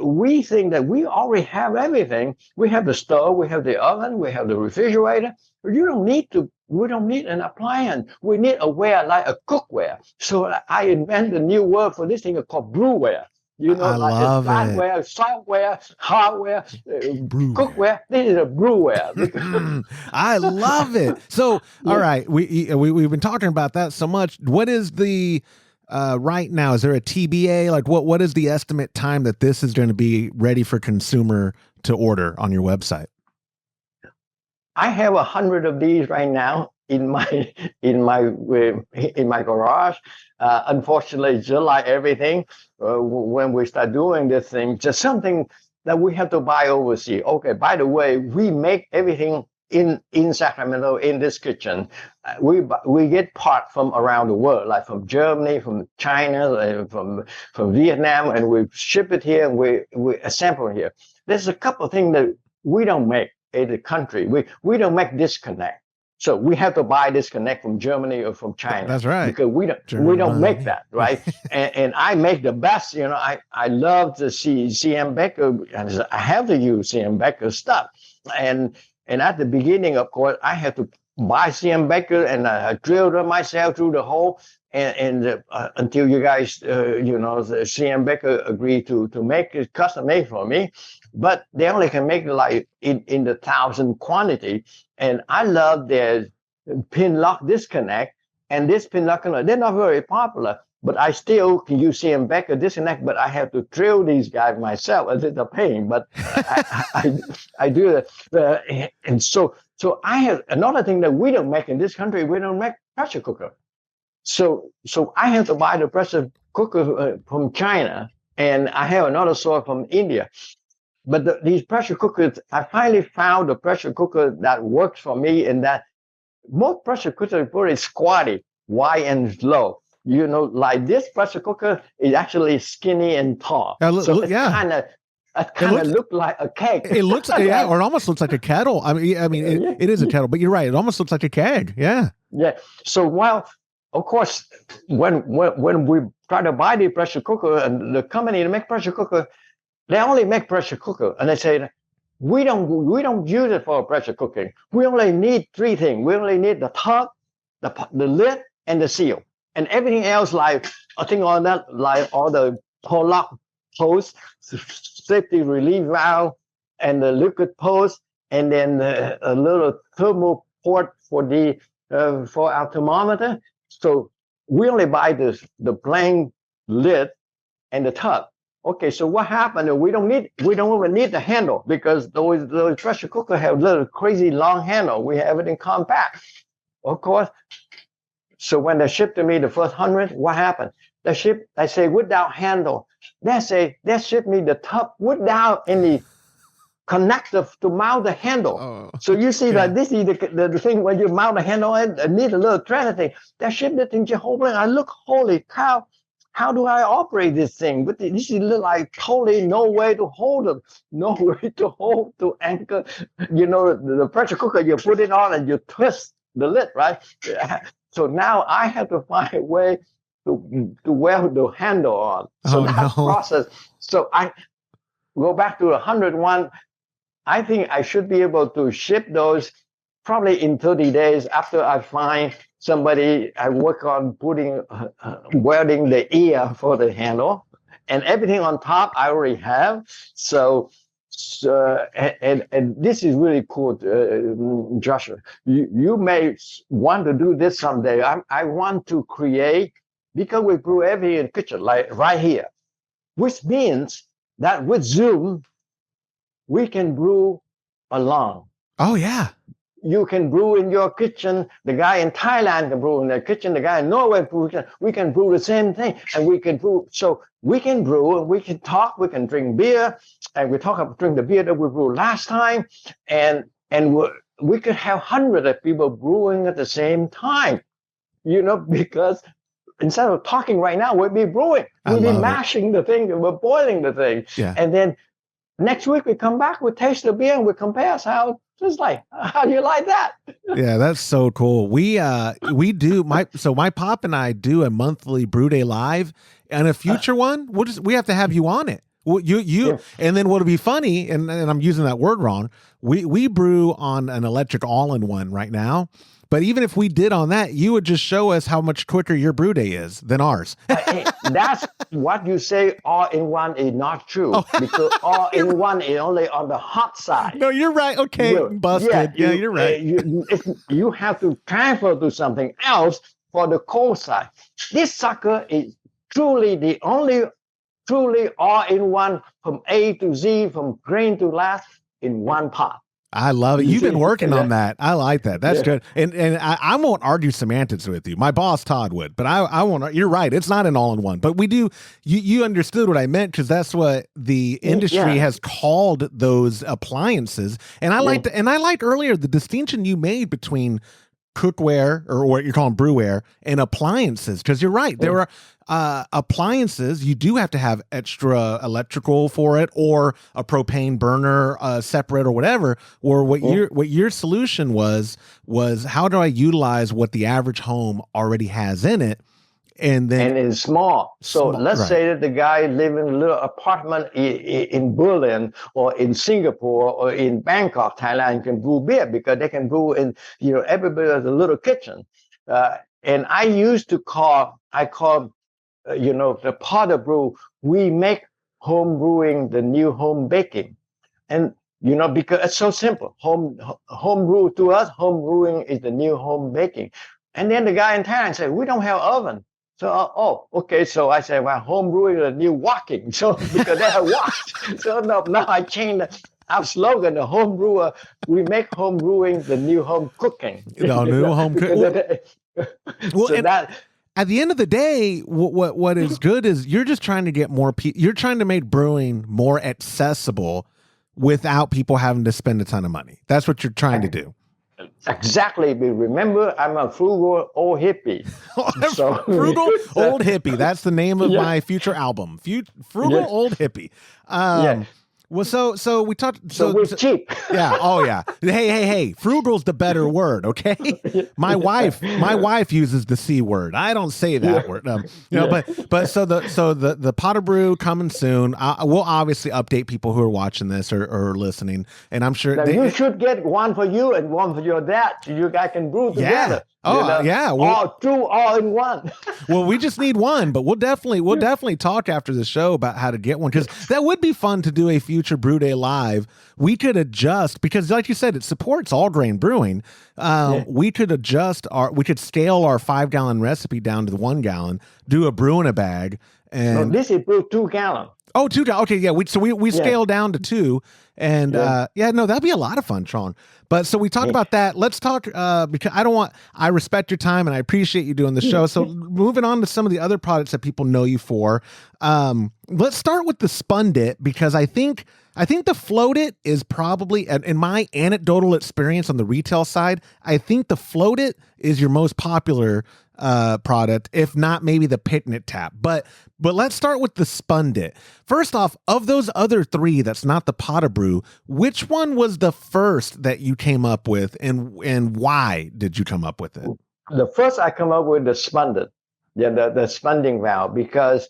[SPEAKER 3] we think that we already have everything. We have the stove, we have the oven, we have the refrigerator. We don't need an appliance. We need a ware like a cookware. So I invented a new word for this thing called brewware.
[SPEAKER 1] I love it.
[SPEAKER 3] Flatware, software, hardware, cookware. This is a brewware.
[SPEAKER 1] I love it. So, all right, we've been talking about that so much. What is the right now? Is there a TBA? Like, what is the estimate time that this is going to be ready for consumer to order on your website?
[SPEAKER 3] I have 100 of these right now in my garage. Unfortunately, just like everything, when we start doing this thing, just something that we have to buy overseas. Okay, by the way, we make everything in Sacramento in this kitchen. We get parts from around the world, like from Germany, from China, and from Vietnam, and we ship it here and we assemble it here. There's a couple of things that we don't make in the country. We don't make disconnect. So we have to buy disconnect from Germany or from China.
[SPEAKER 1] That's right.
[SPEAKER 3] Because we don't make that, right? and I make the best. I love to see CM Becker. I have to use CM Becker stuff. And at the beginning, of course, I had to buy CM Becker and I drilled it myself through the hole. And until you guys, the CM Becker agreed to make it custom made for me, but they only can make it like in the 1,000 quantity. And I love their pin lock disconnect and this pin lock. They're not very popular, but I still can use CM Becker disconnect. But I have to drill these guys myself. It's a pain, but I do that. And so I have another thing that we don't make in this country. We don't make pressure cooker. So I have to buy the pressure cooker from China, and I have another source from India. But these pressure cookers, I finally found the pressure cooker that works for me, and that most pressure cookers are very squatty, wide and low. Like this pressure cooker is actually skinny and tall. So it's kind of looks like a cake.
[SPEAKER 1] It looks, or it almost looks like a kettle. I mean, it is a kettle, but you're right. It almost looks like a keg. Yeah.
[SPEAKER 3] Yeah. So of course, when we try to buy the pressure cooker, and the company that make pressure cooker, they only make pressure cooker, and they say we don't use it for pressure cooking. We only need 3 things. We only need the top, the lid, and the seal, and everything else like I think all that, like all the pull lock post, safety relief valve, and the liquid post, and then a little thermal port for our thermometer. So we only buy the plain lid and the top. Okay, so what happened? We don't even need the handle because those pressure cooker have little crazy long handle. We have it in compact, of course. So when they shipped to me the first 100, what happened? I say without handle. They ship me the top without any connector to mount the handle.
[SPEAKER 1] Oh,
[SPEAKER 3] so you see that this is the thing when you mount the handle and need a little thread thing. They ship the thing to Homebrew. I look, holy cow. How do I operate this thing? But this is like totally no way to hold it, no way to hold, to anchor. The pressure cooker, you put it on and you twist the lid, right? So now I have to find a way to weld the handle on. So process. So I go back to 101. I think I should be able to ship those probably in 30 days after I find somebody. I work on putting welding the ear for the handle, and everything on top I already have. So and this is really cool, Joshua. You may want to do this someday. I want to create, because we brew everything in the kitchen, like right here, which means that with Zoom we can brew along.
[SPEAKER 1] Oh yeah.
[SPEAKER 3] You can brew in your kitchen. The guy in Thailand can brew in their kitchen. The guy in Norway brew. We can brew the same thing, and we can brew. So we can brew, and we can talk. We can drink beer, and we talk about drink the beer that we brewed last time, and we could have hundreds of people brewing at the same time. Because instead of talking right now, we'll be brewing. We'll be mashing the thing. We're boiling the thing, and then next week we come back. We taste the beer and we compare how. Just like, how do you like that?
[SPEAKER 1] Yeah, that's so cool. We do my pop and I do a monthly brew day live, and a future one we have to have you on it. Well, and then what'll be funny, and I'm using that word wrong. We brew on an electric all-in-one right now. But even if we did on that, you would just show us how much quicker your brew day is than ours.
[SPEAKER 3] That's what you say. All-in-one is not true, because all-in-one is only on the hot side.
[SPEAKER 1] No, you're right. Okay, busted. Yeah, you're right.
[SPEAKER 3] You have to transfer to something else for the cold side. This sucker is truly the only truly all-in-one from A to Z, from grain to last in one pot.
[SPEAKER 1] I love it. You've been working on that. I like that. That's good. And I won't argue semantics with you. My boss Todd would, but I won't. You're right. It's not an all-in-one, but we do. You understood what I meant, because that's what the industry has called those appliances. And I liked earlier the distinction you made between cookware, or what you're calling brewware, and appliances, because you're right. There are appliances, you do have to have extra electrical for it, or a propane burner separate, or whatever. Or what your solution was how do I utilize what the average home already has in it, and it's small.
[SPEAKER 3] So let's say that the guy lives in a little apartment in Berlin or in Singapore or in Bangkok, Thailand, can brew beer, because they can brew in, everybody has a little kitchen. And I used to call the Potter Brew, we make home brewing the new home baking. And, because it's so simple. Home brew to us, home brewing is the new home baking. And then the guy in Thailand said, we don't have oven. So, okay. So I said, well, home brewing is the new walking. So, because they have walks. So now I changed our slogan, the home brewer, we make home brewing the new home cooking.
[SPEAKER 1] No, new home cooking. Well,
[SPEAKER 3] so
[SPEAKER 1] at the end of the day, what is good is you're just trying to get more people. You're trying to make brewing more accessible without people having to spend a ton of money. That's what you're trying to do.
[SPEAKER 3] Exactly. But remember, I'm a frugal old hippie.
[SPEAKER 1] Frugal old hippie. That's the name of my future album. Frugal old hippie. Well, so we talked.
[SPEAKER 3] So we're cheap.
[SPEAKER 1] Yeah. Oh, yeah. Hey. Frugal's the better word. Okay. My wife uses the C word. I don't say that word. But so the Potter Brew coming soon. We'll obviously update people who are watching this or listening, and I'm sure
[SPEAKER 3] you should get one for you and one for your dad. So you guys can brew together.
[SPEAKER 1] Oh, yeah.
[SPEAKER 3] All in one.
[SPEAKER 1] Well, we just need one, but we'll definitely talk after the show about how to get one, because that would be fun to do a future brew day live. We could adjust, because like you said, it supports all grain brewing. We could adjust we could scale our 5-gallon recipe down to the 1 gallon, do a brew in a bag,
[SPEAKER 3] No,
[SPEAKER 1] And
[SPEAKER 3] this is brew 2 gallon.
[SPEAKER 1] oh, 2 gallon. Okay, yeah. We scaled down to 2, and no, that'd be a lot of fun, Sean. But so we talked about that. Let's talk because I respect your time and I appreciate you doing the show. So moving on to some of the other products that people know you for. Let's start with the Spundit, because I think the Flotit is probably, in my anecdotal experience on the retail side, I think the Flotit is your most popular product, if not maybe the picnic tap. But let's start with the Spundit. First off, of those other 3 that's not the pot of brew, which one was the first that you came up with, and why did you come up with it?
[SPEAKER 3] The first I come up with the Spundit, the spunding valve, because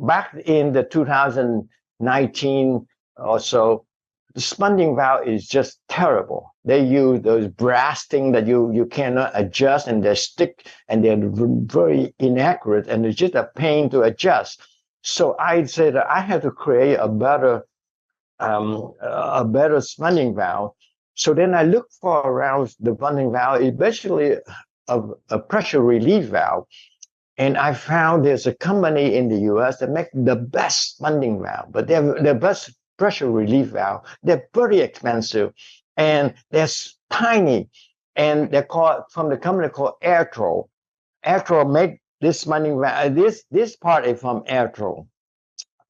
[SPEAKER 3] back in the 2019 or so, the spunding valve is just terrible. They use those brass things that you cannot adjust, and they stick, and they're very inaccurate, and it's just a pain to adjust. So I said that I had to create a better spunding valve. So then I looked for around the spunding valve. It's basically a pressure relief valve. And I found there's a company in the US that make the best spunding valve, but they're the best pressure relief valve. They're very expensive, and they're tiny, and they're called, from the company called Airtro. Airtro make this spunding valve. This part is from Airtro,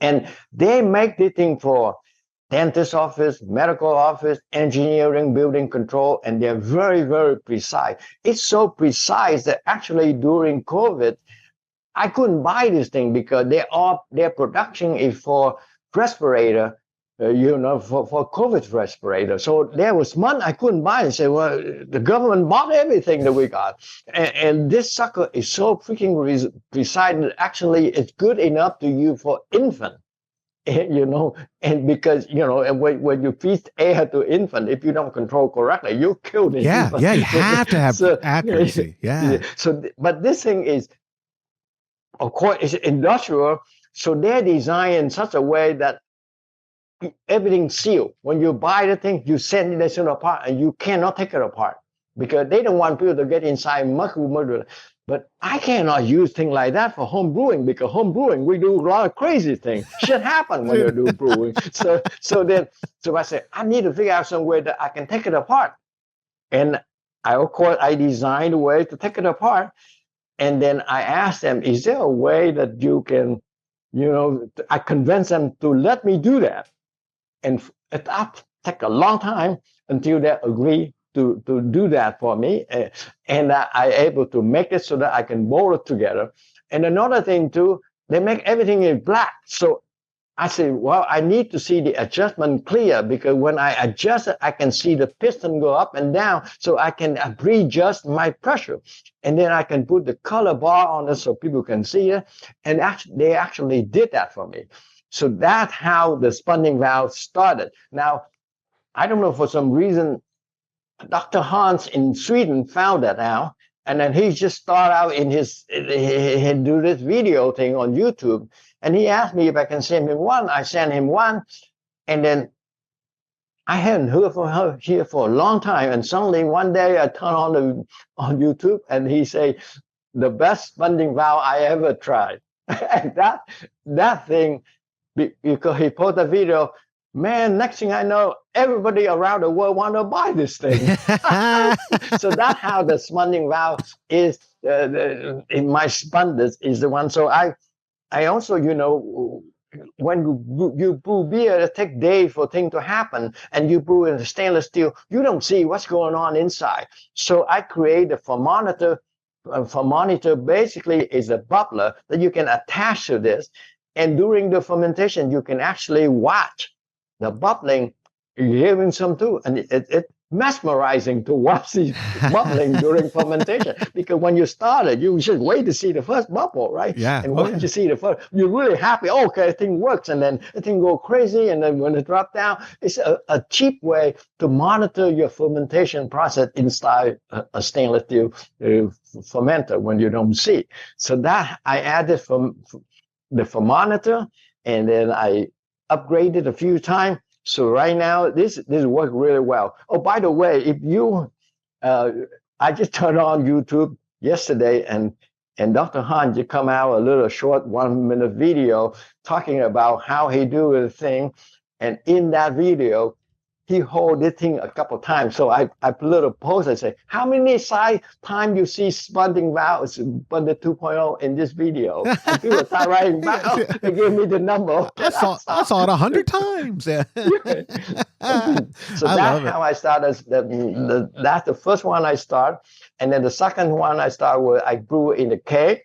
[SPEAKER 3] and they make the thing for dentist office, medical office, engineering, building control, and they're very, very precise. It's so precise that actually during COVID, I couldn't buy this thing because their production is for respirator, for COVID respirator. So there was month I couldn't buy it. Say, well, the government bought everything that we got. And this sucker is so freaking precise that actually it's good enough to use for infant. And because, when you feed air to infant, if you don't control correctly, you kill the infant.
[SPEAKER 1] Yeah, you have to have accuracy. Yeah.
[SPEAKER 3] So, but this thing is, of course, it's industrial. So they're designed in such a way that everything's sealed. When you buy the thing, you send it apart, and you cannot take it apart because they don't want people to get inside murder. But I cannot use things like that for home brewing, because home brewing, we do a lot of crazy things. Shit happen when you do brewing. So I said, I need to figure out some way that I can take it apart. And I designed a way to take it apart. And then I asked them, is there a way that you can, I convinced them to let me do that. And it took a long time until they agree to do that for me. And I able to make it so that I can bowl it together. And another thing too, they make everything in black. So I say, well, I need to see the adjustment clear, because when I adjust it, I can see the piston go up and down, so I can readjust my pressure. And then I can put the color bar on it so people can see it. And they actually did that for me. So that's how the spunding valve started. Now, I don't know, for some reason, Dr. Hans in Sweden found that out. And then he just started out he do this video thing on YouTube. And he asked me if I can send him one. I sent him one. And then I hadn't heard from her here for a long time. And suddenly one day I turn on YouTube, and he say, the best spunding valve I ever tried. And that thing, because he posted a video, man, next thing I know, everybody around the world want to buy this thing. So that's how the spunding valve is, in my Spundit is the one. So I also, when you brew beer, it takes days for things to happen, and you brew in stainless steel, you don't see what's going on inside. So I create a thermometer. A thermometer basically is a bubbler that you can attach to this. And during the fermentation, you can actually watch the bubbling, hearing some too. And it's mesmerizing to watch these bubbling during fermentation. Because when you started, you just wait to see the first bubble, right?
[SPEAKER 1] Yeah.
[SPEAKER 3] And once you see the first, you're really happy. Oh, okay, the thing works. And then the thing go crazy. And then when it drop down, it's a cheap way to monitor your fermentation process inside a stainless steel fermenter when you don't see. So that I added from the thermometer, and then I upgraded a few times. So right now, this works really well. Oh, by the way, if you, I just turned on YouTube yesterday, and And Dr. Han just come out a little short 1-minute video talking about how he do the thing. And in that video, he hold this thing a couple times. So I put a little post and say, how many time you see Spundit valve, Spundit 2.0 in this video? And people start writing down. They give me the number.
[SPEAKER 1] I saw it 100 times. Yeah.
[SPEAKER 3] So that's how I started. That's the first one I start. And then the second one I start with, I brew in the keg.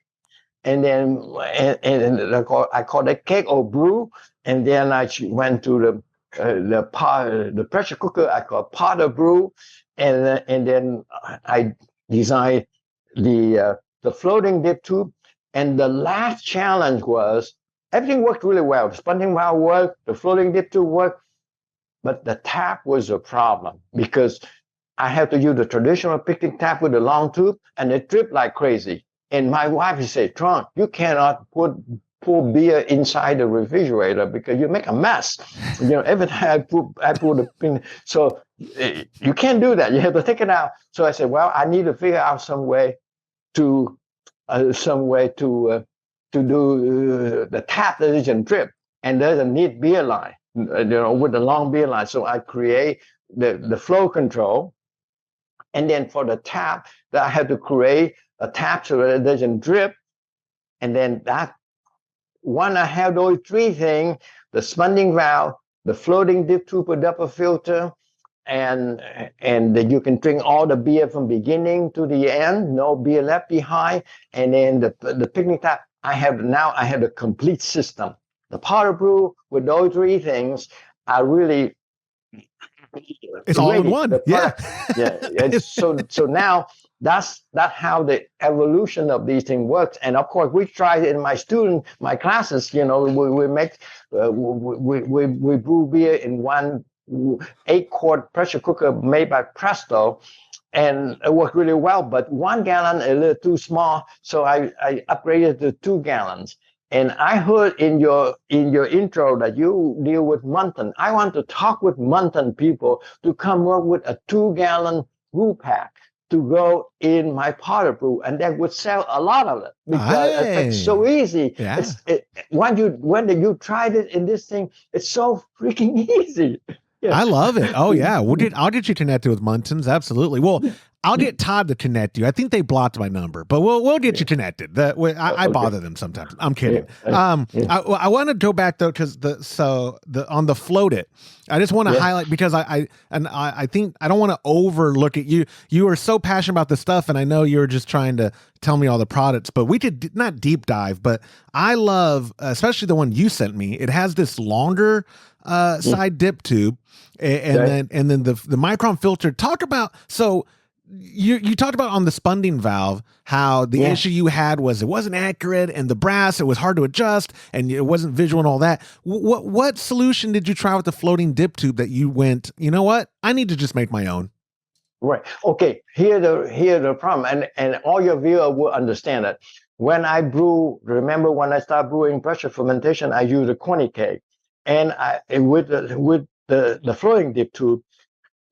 [SPEAKER 3] And then I call it keg or brew. And then I went to the pressure cooker. I call pot of brew. And then I designed the floating dip tube. And the last challenge was, everything worked really well. The Spundit valve worked, the floating dip tube worked, but the tap was a problem because I had to use the traditional picnic tap with the long tube, and it dripped like crazy. And my wife said, Tron, you cannot pour beer inside the refrigerator because you make a mess. Every time I put the pin, so you can't do that. You have to take it out. So I said, well, I need to figure out some way to do the tap that doesn't drip and doesn't need beer line, with the long beer line. So I create the flow control. And then for the tap, I had to create a tap so that it doesn't drip. And then when I have those three things, the Spundit valve, the floating dip tube with double filter, and that you can drink all the beer from beginning to the end, no beer left behind. And then the picnic tap, I have the complete system. The powder brew with those three things are really,
[SPEAKER 1] it's all in one. Yeah.
[SPEAKER 3] So now that's how the evolution of these things works. And of course, we tried in my classes. We make we brew beer in one 8-quart pressure cooker made by Presto, and it worked really well. But 1 gallon a little too small, so I upgraded to 2 gallons. And I heard in your intro that you deal with Mountain. I want to talk with Mountain people to come up with a 2-gallon brew pack to go in my powder brew, and that would sell a lot of it because it's so easy. Yeah. When you tried it in this thing, it's so freaking easy. Yeah.
[SPEAKER 1] I love it. Oh yeah, I'll get you connected with Muntins. Absolutely. Well, I'll get Todd to connect you. I think they blocked my number, but we'll get you connected. I bother them sometimes. I'm kidding. I want to go back though, because on the Flotit, I just want to highlight, because I think I don't want to overlook it. You are so passionate about this stuff, and I know you're just trying to tell me all the products, but we could not deep dive. But I love, especially the one you sent me. It has this longer side dip tube, and then the micron filter. Talk about You talked about on the Spundit valve how the issue you had was it wasn't accurate, and the brass, it was hard to adjust, and it wasn't visual and all that. What solution did you try with the floating dip tube that you went, you know what, I need to just make my own?
[SPEAKER 3] Right. Okay. Here the problem, and all your viewers will understand it. When I brew, remember when I start brewing pressure fermentation, I use a corny keg, and with the floating dip tube.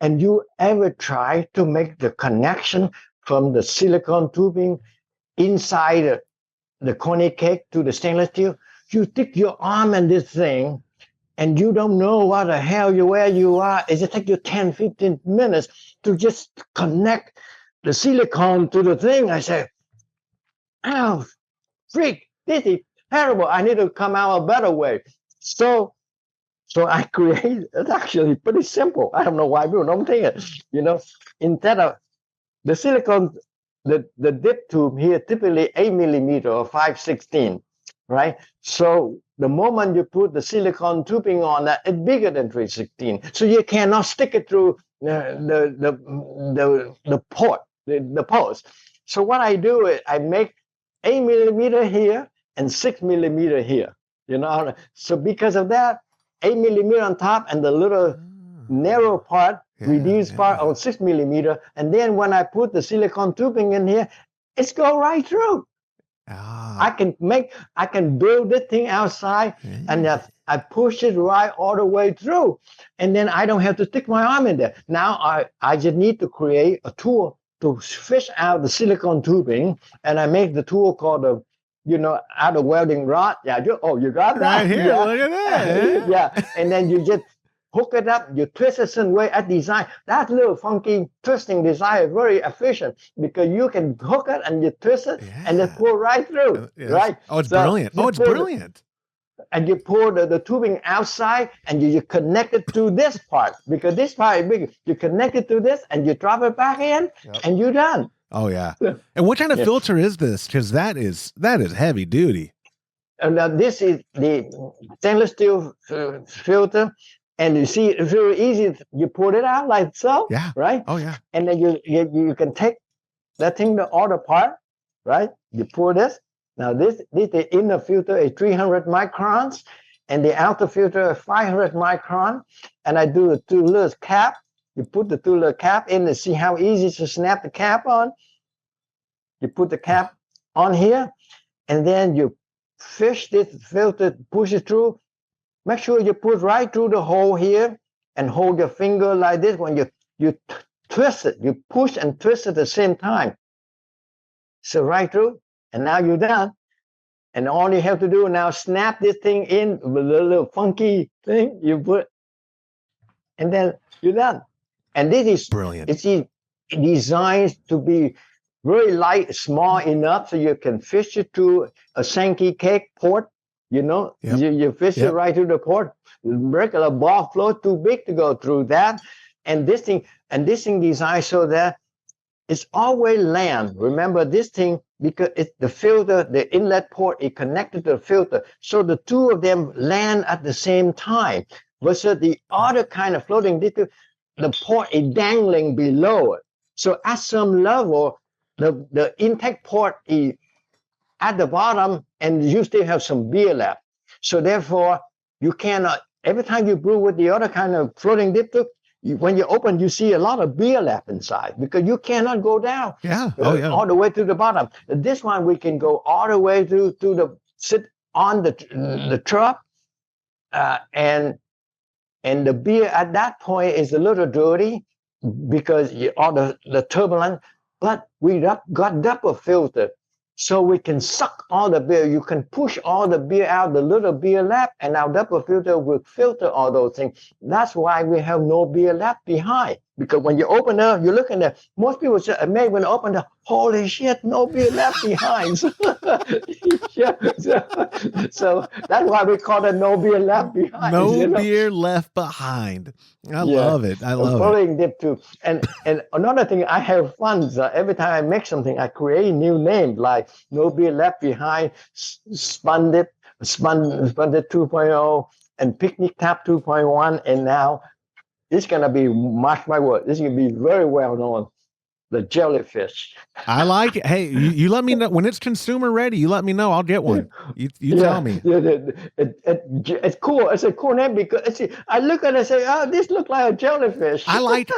[SPEAKER 3] And you ever try to make the connection from the silicone tubing inside the corny keg to the stainless steel? You stick your arm in this thing, and you don't know what the hell where you are. It just takes you 10, 15 minutes to just connect the silicone to the thing. I say, "Ow, freak, this is terrible. I need to come out a better way." So I create, it's actually pretty simple. I don't know why people don't think it. Instead of the silicone, the dip tube here, typically 8 millimeter or 5/16, right? So the moment you put the silicone tubing on that, it's bigger than 3/16. So you cannot stick it through the port, the post. So what I do is I make 8 millimeter here and 6 millimeter here. So because of that, 8 millimeter on top and the little narrow part, reduced part on 6 millimeter. And then when I put the silicone tubing in here, it's go right through. I can build this thing outside, and I push it right all the way through. And then I don't have to stick my arm in there. Now I just need to create a tool to fish out the silicone tubing, and I make the tool called a, out of welding rod. Yeah, you got that?
[SPEAKER 1] Right here,
[SPEAKER 3] yeah.
[SPEAKER 1] look at that.
[SPEAKER 3] Yeah, and then you just hook it up, you twist a certain way at design. That little funky twisting design is very efficient because you can hook it and you twist it and just pull right through, right?
[SPEAKER 1] Oh, it's brilliant. Oh, it's brilliant.
[SPEAKER 3] And you pour the tubing outside and you connect it to this part because this part is big. You connect it to this and you drop it back in and you're done.
[SPEAKER 1] Oh, yeah. And what kind of filter is this? Because that is heavy duty.
[SPEAKER 3] And now this is the stainless steel filter. And you see, it's really easy. You pour it out like so, right?
[SPEAKER 1] Oh, yeah.
[SPEAKER 3] And then you can take that thing, the outer part, right? You pour this. Now this the inner filter is 300 microns, and the outer filter is 500 micron. And I do the two little cap. You put the two little cap in and see how easy to snap the cap on. You put the cap on here, and then you fish this filter, push it through. Make sure you put right through the hole here and hold your finger like this. When you twist it, you push and twist at the same time. So right through, and now you're done. And all you have to do now, snap this thing in with a little funky thing you put, and then you're done. And this is
[SPEAKER 1] brilliant.
[SPEAKER 3] It's designed to be very light, small enough so you can fish it through a Sankey cake port. You fish it right through the port. Regular ball float too big to go through that. And this thing designed so that it's always land. Remember this thing, because it's the filter, the inlet port is connected to the filter. So the two of them land at the same time. Versus the other kind of floating dip, the port is dangling below it. So at some level, the intake port is at the bottom, and you still have some beer left. So therefore, you cannot, every time you brew with the other kind of floating dip tube, when you open, you see a lot of beer left inside because you cannot go down all the way to the bottom. This one, we can go all the way to sit on the truck, and the beer at that point is a little dirty because all the turbulence, but we got double filter. So we can suck all the beer. You can push all the beer out, the little beer left, and our double filter will filter all those things. That's why we have no beer left behind. Because when you open it, you look in there, most people say, when they open it, holy shit, no beer left behind. So that's why we call it no beer left behind.
[SPEAKER 1] No beer left behind. I love it. I love it.
[SPEAKER 3] Dip too. And another thing, I have fun. Every time I make something, I create new names like No Beer Left Behind, Spundit 2.0, and Picnic Tap 2.1, and now it's going to be, mark my word, this is going to be very well known, the jellyfish.
[SPEAKER 1] I like it. Hey, you let me know when it's consumer ready. You let me know. I'll get one. You tell me.
[SPEAKER 3] It's cool. It's a cool name because I look at it and say, oh, this looks like a jellyfish.
[SPEAKER 1] Like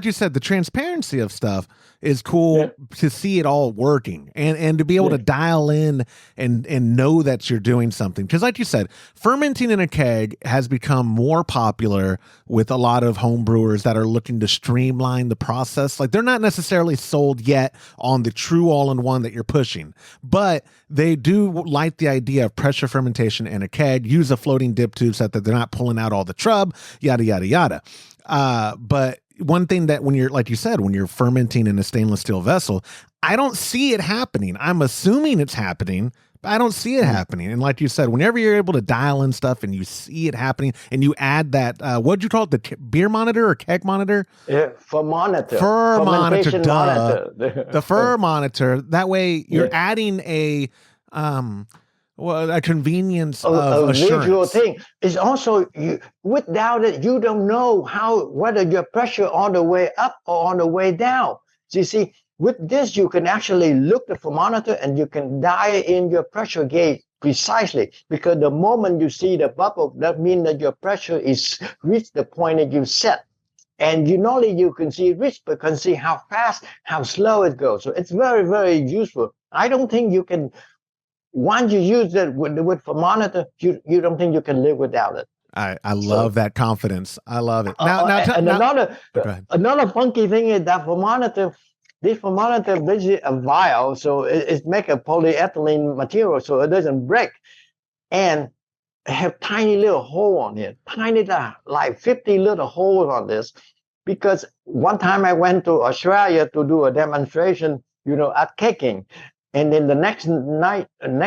[SPEAKER 1] you said, the transparency of stuff is cool to see it all working and to be able to dial in and know that you're doing something. Because like you said, fermenting in a keg has become more popular with a lot of home brewers that are looking to streamline the process. Like they're not necessarily sold yet on the true all-in-one that you're pushing, but they do like the idea of pressure fermentation in a keg, use a floating dip tube so that they're not pulling out all the trub, yada, yada, yada. But one thing that when you're, like you said, when you're fermenting in a stainless steel vessel, I don't see it happening. I'm assuming it's happening, but I don't see it happening. And like you said, whenever you're able to dial in stuff and you see it happening and you add that, what'd you call it? The beer monitor or keg monitor?
[SPEAKER 3] Yeah, monitor.
[SPEAKER 1] Monitor, duh. The fur monitor. That way you're adding a convenience of assurance.
[SPEAKER 3] Visual thing. It's also, without it, you don't know whether your pressure on the way up or on the way down. So you see, with this, you can actually look at the thermometer and you can dial in your pressure gauge precisely, because the moment you see the bubble, that means that your pressure is reached the point that you set. And not only you can see it reach, but can see how fast, how slow it goes. So it's very, very useful. I don't think you can, once you use it with thermometer, you don't think you can live without it.
[SPEAKER 1] I love that confidence. I love it.
[SPEAKER 3] Another funky thing is that thermometer, this thermometer basically a vial, so it make a polyethylene material, so it doesn't break, and have tiny little hole on it, tiny like 50 little holes on this. Because one time I went to Australia to do a demonstration, at caking, and then the next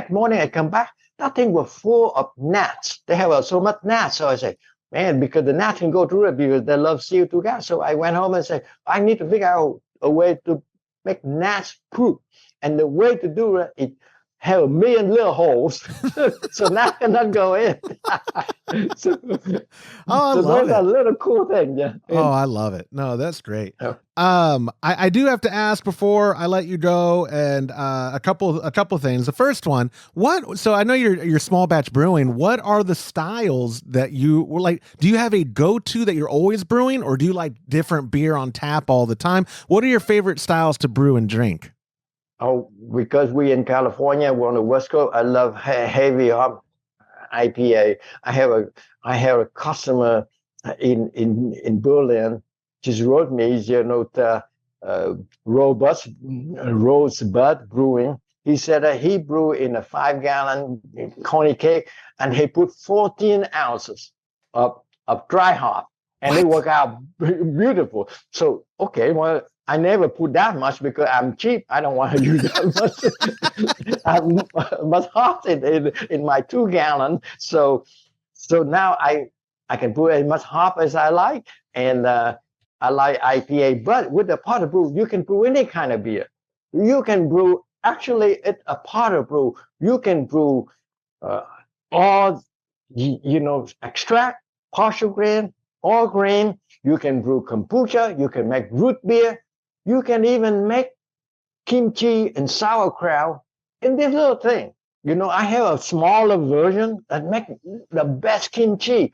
[SPEAKER 3] morning I come back, that thing was full of gnats. They have so much gnats, so I say, man, because the gnats can go through it because they love CO2 gas. So I went home and said, I need to figure out a way to make gnats proof, and the way to do it is have a million little holes, so gnats cannot go in. so
[SPEAKER 1] I
[SPEAKER 3] so
[SPEAKER 1] love
[SPEAKER 3] that's a
[SPEAKER 1] it.
[SPEAKER 3] little cool thing, yeah.
[SPEAKER 1] Oh, I love it. No, that's great.
[SPEAKER 3] Yeah.
[SPEAKER 1] I do have to ask before I let you go, and a couple things. The first one, so I know you're small batch brewing. What are the styles that you like? Do you have a go-to that you're always brewing, or do you like different beer on tap all the time? What are your favorite styles to brew and drink?
[SPEAKER 3] Oh, because we in California, we're on the West Coast. I love heavy hop IPA. I have a customer in Berlin just wrote me, the Rosebud Brewing. He said that he brewed in a 5-gallon coney cake, and he put 14 ounces of dry hop, and it worked out beautiful. So, okay, well, I never put that much because I'm cheap. I don't want to use that much. I must hop in my 2-gallon. So now I can put as much hop as I like, and I like IPA. But with the porter brew, you can brew any kind of beer. You can brew. Actually, it's a porter brew. You can brew all, extract, partial grain, all grain. You can brew kombucha. You can make root beer. You can even make kimchi and sauerkraut in this little thing. I have a smaller version that make the best kimchi.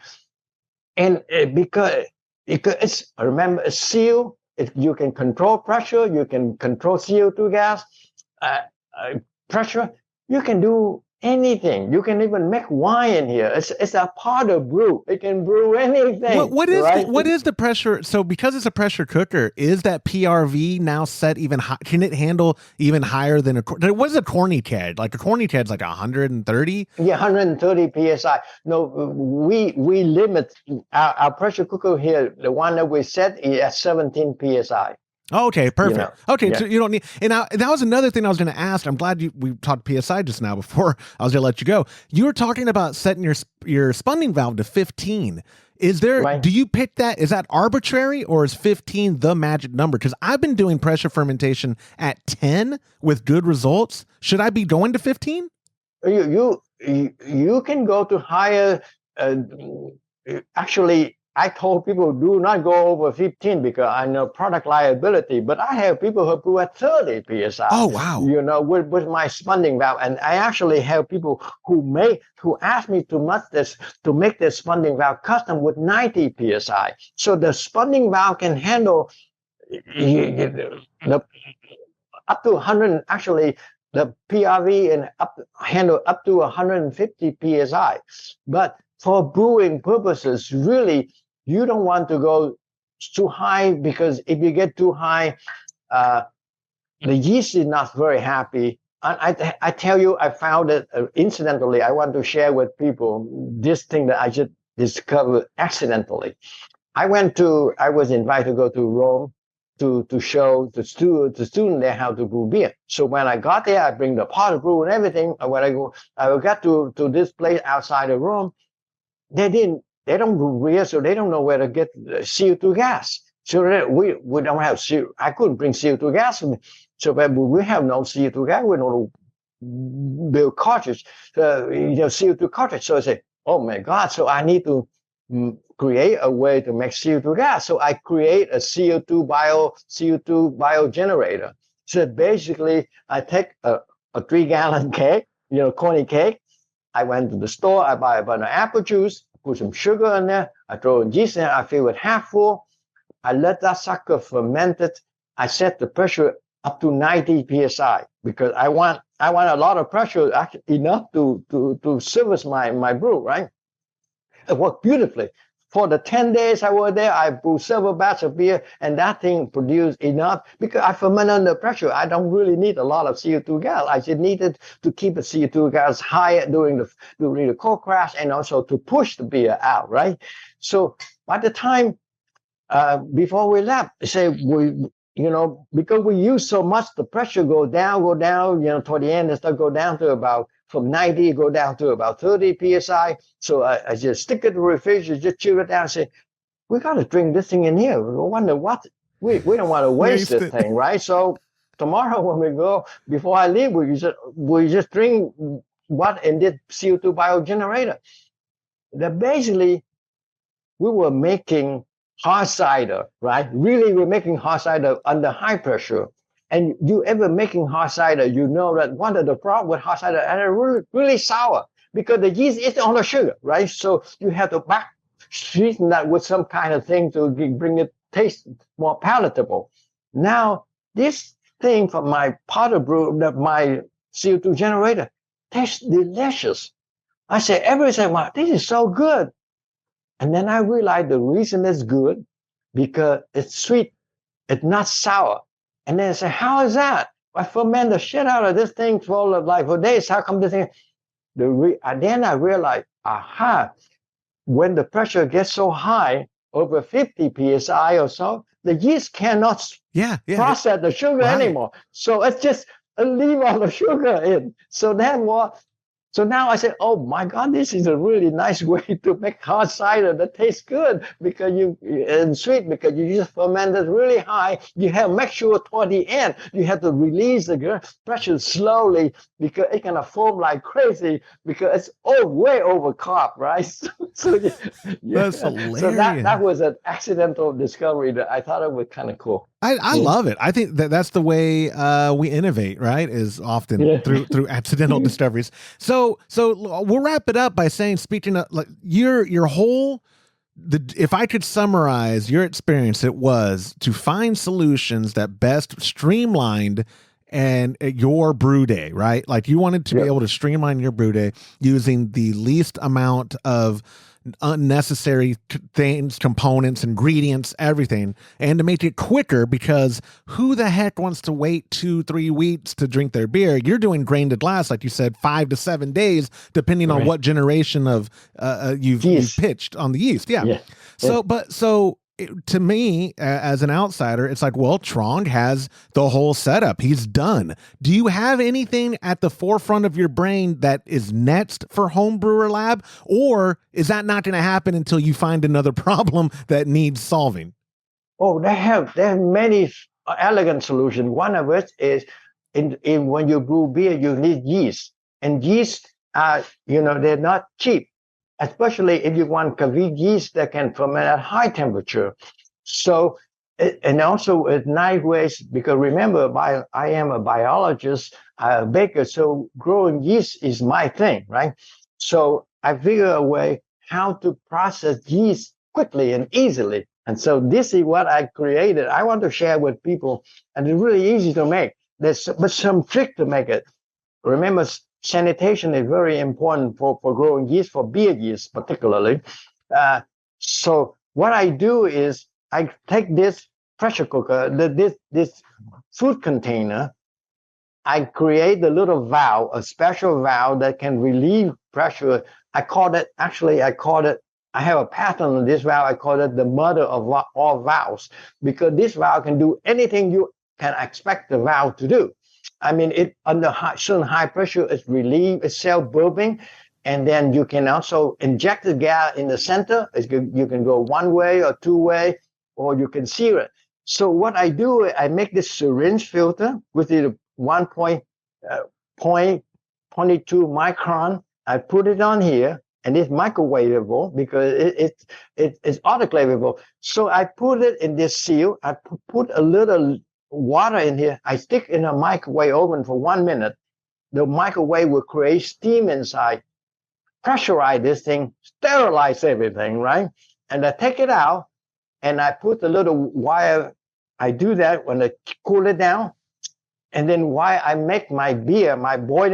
[SPEAKER 3] And because it's, remember, it's sealed, you can control pressure, you can control CO2 gas, pressure. You can do anything. You can even make wine in here. It's a pot of brew. It can brew anything.
[SPEAKER 1] What is the pressure? So because it's a pressure cooker, is that PRV now set even high? Can it handle even higher than what is a corny ted? Like a corny ted's like 130?
[SPEAKER 3] Yeah, 130 PSI. No, we limit our pressure cooker here. The one that we set is at 17 PSI.
[SPEAKER 1] Oh, okay, perfect. Okay,
[SPEAKER 3] yeah.
[SPEAKER 1] So you don't need. And that was another thing I was going to ask. I'm glad we talked PSI just now before I was going to let you go. You were talking about setting your spunding valve to 15. Is there? Right. Do you pick that? Is that arbitrary, or is 15 the magic number? Because I've been doing pressure fermentation at 10 with good results. Should I be going to 15?
[SPEAKER 3] You can go to higher. Actually, I told people do not go over 15 because I know product liability, but I have people who brew at 30 PSI.
[SPEAKER 1] Oh, wow.
[SPEAKER 3] With my spunding valve. And I actually have people who ask me to make their spunding valve custom with 90 PSI. So the spunding valve can handle up to 100, actually the PRV and handle up to 150 PSI. But for brewing purposes, really, you don't want to go too high, because if you get too high, the yeast is not very happy. I tell you, I found it incidentally. I want to share with people this thing that I just discovered accidentally. I was invited to go to Rome to show the student there how to brew beer. So when I got there, I bring the pot of brew and everything. And when I got to this place outside of Rome, they don't brew beer, so they don't know where to get CO2 gas. So we don't have CO. I couldn't bring CO2 gas with me. So we have no CO2 gas. We don't build cartridge, CO2 cartridge. So I say, oh my God! So I need to create a way to make CO2 gas. So I create a CO2 bio generator. So basically, I take a 3-gallon cake, coney cake. I went to the store. I buy a bunch of apple juice. Put some sugar in there. I throw in yeast in there. I fill it half full. I let that sucker ferment it. I set the pressure up to 90 psi because I want a lot of pressure, enough to service my brew, right? It worked beautifully. for the 10 days I was there, I brewed several batches of beer, and that thing produced enough because I ferment under pressure. I don't really need a lot of CO2 gas. I just needed to keep the CO2 gas high during the cold crash, and also to push the beer out, right? So by the time before we left, say because we use so much, the pressure go down, toward the end, it start go down to about from 90, go down to about 30 psi. So I just stick it in the refrigerator, just chill it down, and say, we got to drink this thing in here. We wonder what we don't want to waste this thing, right? So tomorrow when we go, before I leave, we just drink what in this CO2 biogenerator. That basically we were making hard cider, right? Really, we're making hard cider under high pressure. And you ever making hard cider, you know that one of the problems with hard cider, and it's really, really sour because the yeast is on the sugar, right? So you have to back sweeten that with some kind of thing to bring it taste more palatable. Now, this thing from my powder brew, my CO2 generator, tastes delicious. I say, everybody say, wow, this is so good. And then I realized the reason it's good because it's sweet, it's not sour. And then I say, how is that? I ferment the shit out of this thing for days. How come this thing? And then I realized, when the pressure gets so high, over 50 psi or so, the yeast cannot process the sugar anymore. So it's just leave all the sugar in. So then what? So now I said, oh my God, this is a really nice way to make hard cider that tastes good because and sweet because you just ferment it really high. You have make sure toward the end you have to release the pressure slowly because it can foam like crazy because it's way over carb, right?
[SPEAKER 1] That's hilarious.
[SPEAKER 3] So that was an accidental discovery that I thought it was kind of cool.
[SPEAKER 1] I love it. I think that's the way we innovate, right? Is often through accidental discoveries. So we'll wrap it up by saying, speaking of like your whole, if I could summarize your experience, it was to find solutions that best streamlined and your brew day, right? Like you wanted to be able to streamline your brew day using the least amount of unnecessary things, components, ingredients, everything, and to make it quicker because who the heck wants to wait 2-3 weeks to drink their beer? You're doing grain to glass, like you said, 5 to 7 days, depending on what generation of you've pitched on the yeast. So to me, as an outsider, it's like, well, Trong has the whole setup. He's done. Do you have anything at the forefront of your brain that is next for Homebrewer Lab? Or is that not going to happen until you find another problem that needs solving?
[SPEAKER 3] Oh, they have many elegant solutions. One of it is when you brew beer, you need yeast. And yeast, they're not cheap, especially if you want kavik yeast that can ferment at high temperature. So, and also it's nice ways, because remember, I am a biologist, a baker, so growing yeast is my thing, right? So I figure a way how to process yeast quickly and easily. And so this is what I created. I want to share with people, and it's really easy to make. There's but some trick to make it. Remember, sanitation is very important for growing yeast, for beer yeast particularly. So what I do is I take this pressure cooker, this food container, I create a little valve, a special valve that can relieve pressure. I have a patent on this valve. I call it the mother of all valves, because this valve can do anything you can expect the valve to do. I mean, it under certain high pressure, it's relieved, it's self-burping, and then you can also inject the gas in the center. You can go one way or two way, or you can sear it. So what I do, I make this syringe filter with the 1.22 micron. I put it on here, and it's microwavable because it's autoclavable. So I put it in this seal. I put a little water in here. I stick in a microwave oven for 1 minute. The microwave will create steam inside, pressurize this thing, sterilize everything, right? And I take it out, and I put a little wire. I do that when I cool it down. And then while I make my beer, my wood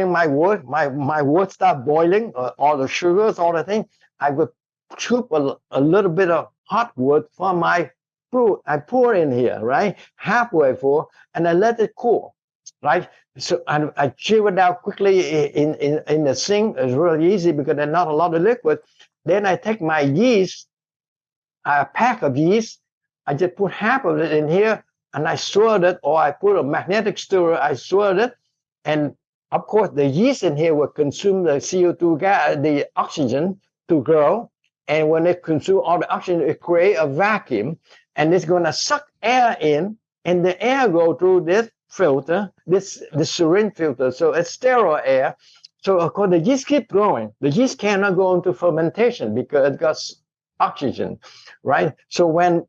[SPEAKER 3] start boiling, all the sugars, all the things, I would scoop a little bit of hot wood from my brew. I pour in here, right? Halfway full, and I let it cool, right? So I chill it out quickly in the sink. It's really easy because there's not a lot of liquid. Then I take my yeast, a pack of yeast. I just put half of it in here and I stir it, or I put a magnetic stirrer, I stir it. And of course, the yeast in here will consume the CO2 gas, the oxygen to grow. And when it consumes all the oxygen, it creates a vacuum and it's going to suck air in, and the air go through this filter, the syringe filter. So it's sterile air. So of course, the yeast keep growing. The yeast cannot go into fermentation because it got oxygen, right? So when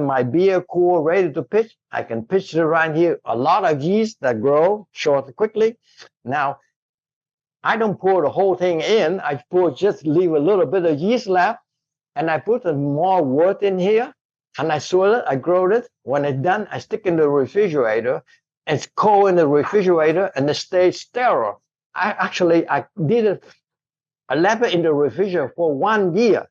[SPEAKER 3] my beer cool, ready to pitch, I can pitch it right here. A lot of yeast that grow short quickly. Now, I don't pour the whole thing in. I just leave a little bit of yeast left, and I put more wood in here, and I soil it, I grow it. When it's done, I stick in the refrigerator. It's cold in the refrigerator, and it stays sterile. I did it. I left it in the refrigerator for 1 year.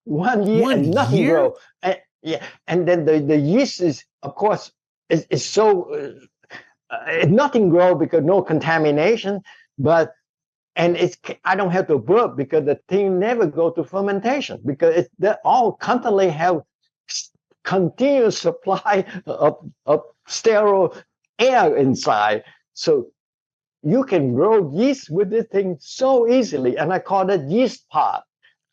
[SPEAKER 3] 1 year and nothing grow. And then the yeast is, of course, is so nothing grow because no contamination. And I don't have to burp because the thing never go to fermentation because they all constantly have continuous supply of sterile air inside. So you can grow yeast with this thing so easily, and I call it yeast pot.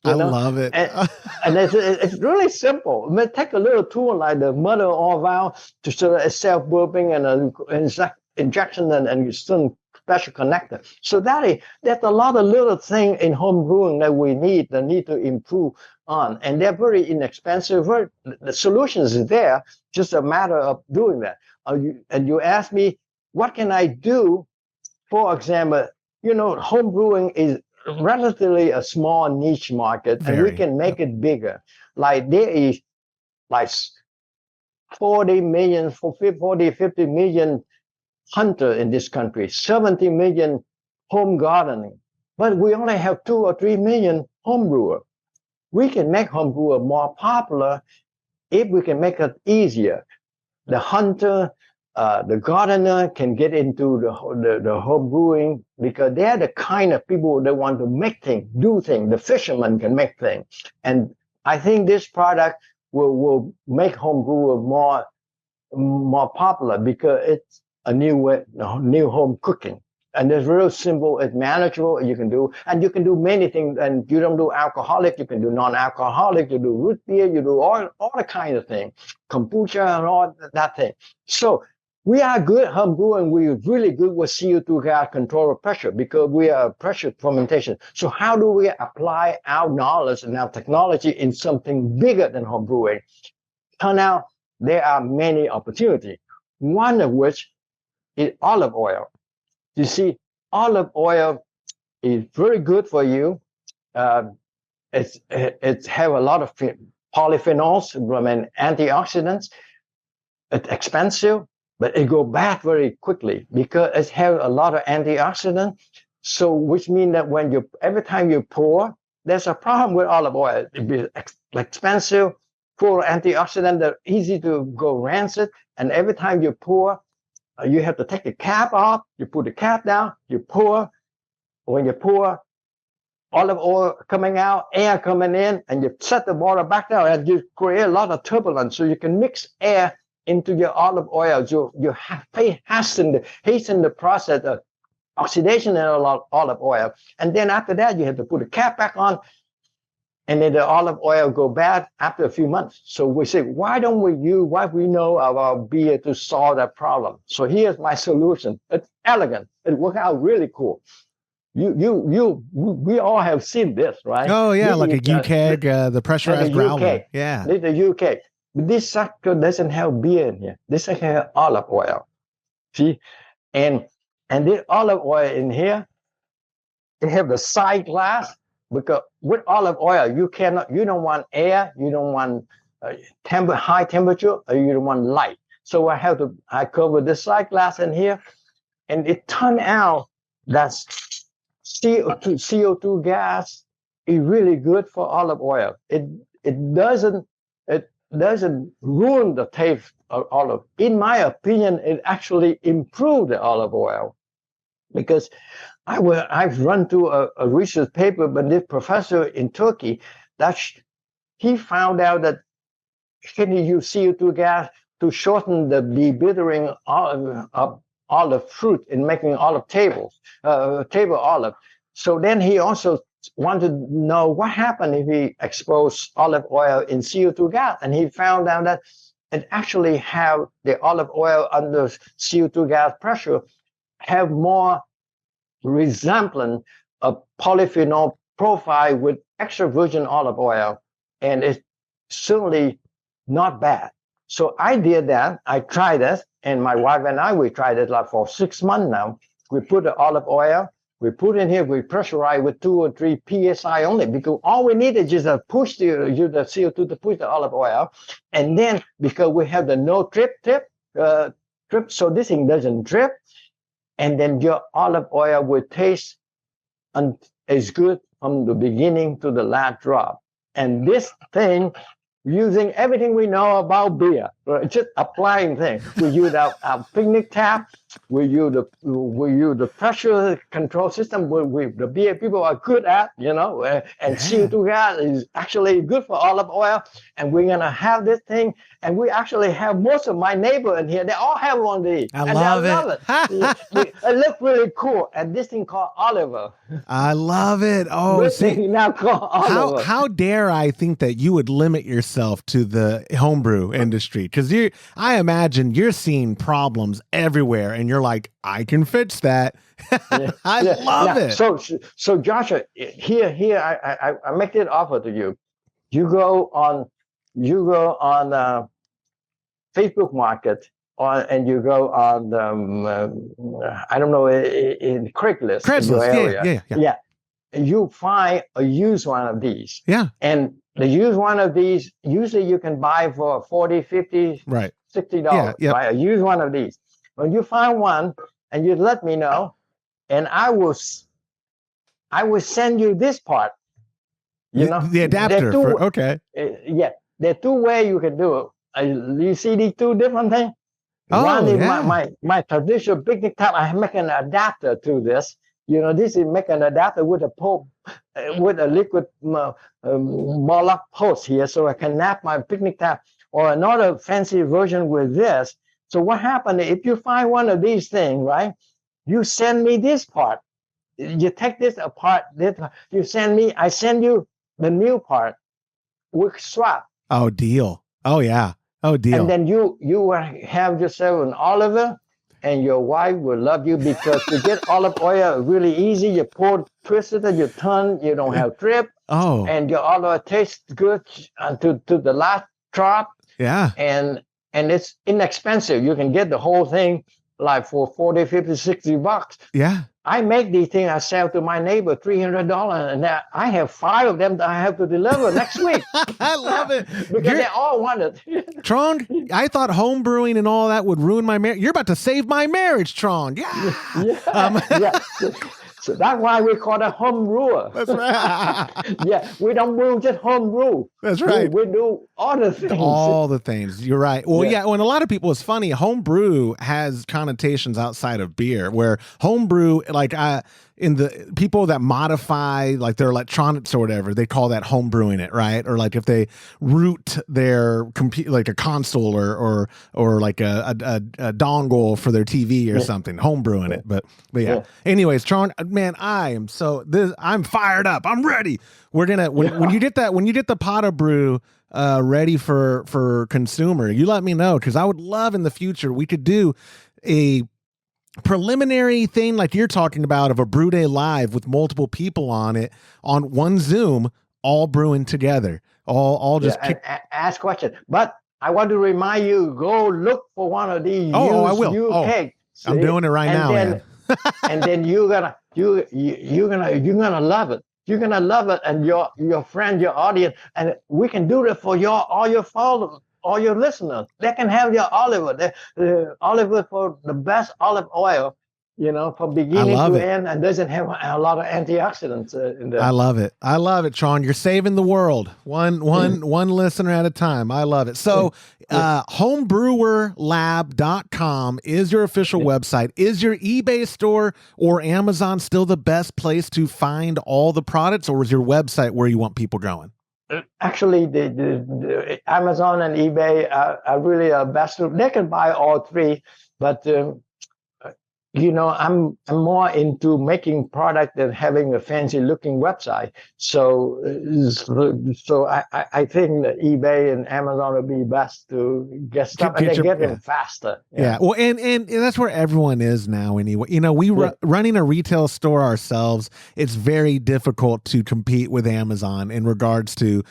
[SPEAKER 1] I love it.
[SPEAKER 3] And it's really simple. It may take a little tool like the mother or valve to sort of self-burping and an injection and some special connector. So there's a lot of little things in home brewing that we need to improve on. And they're very inexpensive. The solution is there, just a matter of doing that. And you ask me, what can I do? For example, home brewing is relatively a small niche market, and we can make it bigger. Like there is like 40, 50 million hunter in this country, 70 million home gardening, but we only have 2 or 3 million home brewer. We can make home brewer more popular if we can make it easier. The hunter, the gardener can get into the home brewing because they're the kind of people that want to make things, do things. The fishermen can make things. And I think this product will make home brewer more popular because it's a new home cooking. And it's real simple, it's manageable, you can do many things. And you don't do alcoholic, you can do non-alcoholic, you do root beer, you do all the kind of things, kombucha and all that thing. So we are good home brewing. We're really good with CO2 gas control of pressure because we are pressure fermentation. So how do we apply our knowledge and our technology in something bigger than home brewing? Turn out there are many opportunities. One of which is olive oil. You see, olive oil is very good for you. It's have a lot of polyphenols, antioxidants. It's expensive, but it go bad very quickly because it has a lot of antioxidants. So, which means that every time you pour, there's a problem with olive oil. It be expensive, full of antioxidants. They're easy to go rancid, and every time you pour, you have to take the cap off. You put the cap down. You pour. When you pour, olive oil coming out, air coming in, and you set the water back down, and you create a lot of turbulence. So you can mix air into your olive oil. So you hasten the process of oxidation in olive oil. And then after that, you have to put the cap back on, and then the olive oil go bad after a few months. So we say, why we know about beer to solve that problem? So here's my solution. It's elegant. It works out really cool. We all have seen this, right?
[SPEAKER 1] Oh yeah, like a UKEG, the pressurized growler. Yeah.
[SPEAKER 3] The UK. But this sucker doesn't have beer in here. This sucker has olive oil. See? And this olive oil in here, it have the side glass. Because with olive oil, you don't want air, you don't want high temperature, or you don't want light. So I cover this side glass in here, and it turned out that CO2 gas is really good for olive oil. It doesn't ruin the taste of olive. In my opinion, it actually improved the olive oil, because I've run through a research paper by this professor in Turkey that he found out that can you use CO2 gas to shorten the debittering of olive fruit in making olive table olive. So then he also wanted to know what happened if he exposed olive oil in CO2 gas, and he found out that it actually have the olive oil under CO2 gas pressure have more resemblance of polyphenol profile with extra virgin olive oil, and it's certainly not bad. So I did that. I tried this, and my wife and I, we tried it like for 6 months now. We put the olive oil, we put in here, we pressurize with 2 or 3 psi only, because all we need is just to push the CO2 to push the olive oil. And then because we have the no drip, so this thing doesn't drip, and then your olive oil will taste as good from the beginning to the last drop. And this thing, using everything we know about beer, right? Just applying things. We use our picnic tap. We use the pressure control system. The beer people are good at, and CO2 gas is actually good for olive oil. And we're gonna have this thing. And we actually have most of my neighbor in here. They all have one of these.
[SPEAKER 1] I love
[SPEAKER 3] it. It looks really cool. And this thing called Oliver.
[SPEAKER 1] I love it. Oh,
[SPEAKER 3] this thing now called Oliver.
[SPEAKER 1] How dare I think that you would limit yourself to the homebrew industry? Because I imagine you're seeing problems everywhere, and you're like, I can fix that. I love it.
[SPEAKER 3] So Joshua, here I make it offer to you. You go on Facebook Market, and you go on I don't know, in Craigslist in your area. Yeah. You find a used one of these.
[SPEAKER 1] Yeah.
[SPEAKER 3] And the used one of these, usually you can buy for $40, $50,
[SPEAKER 1] right,
[SPEAKER 3] $60.
[SPEAKER 1] Yeah.
[SPEAKER 3] Right? A used one of these. When you find one, and you let me know, and I will send you this part.
[SPEAKER 1] The adapter. Okay.
[SPEAKER 3] Yeah. There are 2 ways you can do it. You see these 2 different things?
[SPEAKER 1] Oh,
[SPEAKER 3] one is
[SPEAKER 1] yeah.
[SPEAKER 3] my traditional picnic tap. I make an adapter to this. This is make an adapter with a liquid Moloch post here, so I can nap my picnic tap, or another fancy version with this. So what happened if you find one of these things, right? You send me this part. You take this apart. I send you the new part. We swap.
[SPEAKER 1] Oh, deal. Oh, yeah. Oh, deal.
[SPEAKER 3] And then you will have yourself an Oliver, and your wife will love you, because to get olive oil really easy. You twist it, and you turn. You don't have drip.
[SPEAKER 1] Oh.
[SPEAKER 3] And your olive oil tastes good to the last drop.
[SPEAKER 1] Yeah.
[SPEAKER 3] And it's inexpensive. You can get the whole thing like for $40, $50, $60.
[SPEAKER 1] Yeah.
[SPEAKER 3] I make these things. I sell to my neighbor $300, and I have 5 of them that I have to deliver next week.
[SPEAKER 1] I love it
[SPEAKER 3] because they all want it.
[SPEAKER 1] Trong, I thought home brewing and all that would ruin my marriage. You're about to save my marriage, Trong. Yeah.
[SPEAKER 3] Yeah. So that's why we call it home brewer.
[SPEAKER 1] That's right.
[SPEAKER 3] Yeah, we don't brew just home brew.
[SPEAKER 1] That's right.
[SPEAKER 3] We do all the things.
[SPEAKER 1] All the things. You're right. Well, yeah. When a lot of people, it's funny. Home brew has connotations outside of beer, where home brew, like in the people that modify like their electronics or whatever, they call that home brewing it, right? Or like if they root their like a console or like a dongle for their TV or something, home brewing it. But yeah. Anyways, Trong, man, I'm fired up. I'm ready. We're gonna when you get the pot of brew ready for consumer, you let me know, because I would love in the future we could do a preliminary thing like you're talking about of a brew day live with multiple people on it on one Zoom, all brewing together, all just
[SPEAKER 3] ask questions. But I want to remind you, go look for one of these.
[SPEAKER 1] I will.
[SPEAKER 3] Cakes,
[SPEAKER 1] I'm doing it right now, man.
[SPEAKER 3] And then you're gonna love it. You're gonna love it, and your friend, your audience, and we can do that for all your followers. All your listeners, they can have your Oliver, the Oliver for the best olive oil, from beginning
[SPEAKER 1] love
[SPEAKER 3] to
[SPEAKER 1] it.
[SPEAKER 3] end, and doesn't have a lot of antioxidants in there.
[SPEAKER 1] I love it. I love it, Trong. You're saving the world. One listener at a time. I love it. So homebrewerlab.com is your official website. Is your eBay store or Amazon still the best place to find all the products, or is your website where you want people going?
[SPEAKER 3] Actually, the Amazon and eBay are really best. They can buy all three, but I'm more into making product than having a fancy looking website. So I think that eBay and Amazon would be best to get stuff, and they get them faster.
[SPEAKER 1] Yeah. Well, and that's where everyone is now anyway. Running a retail store ourselves, it's very difficult to compete with Amazon in regards to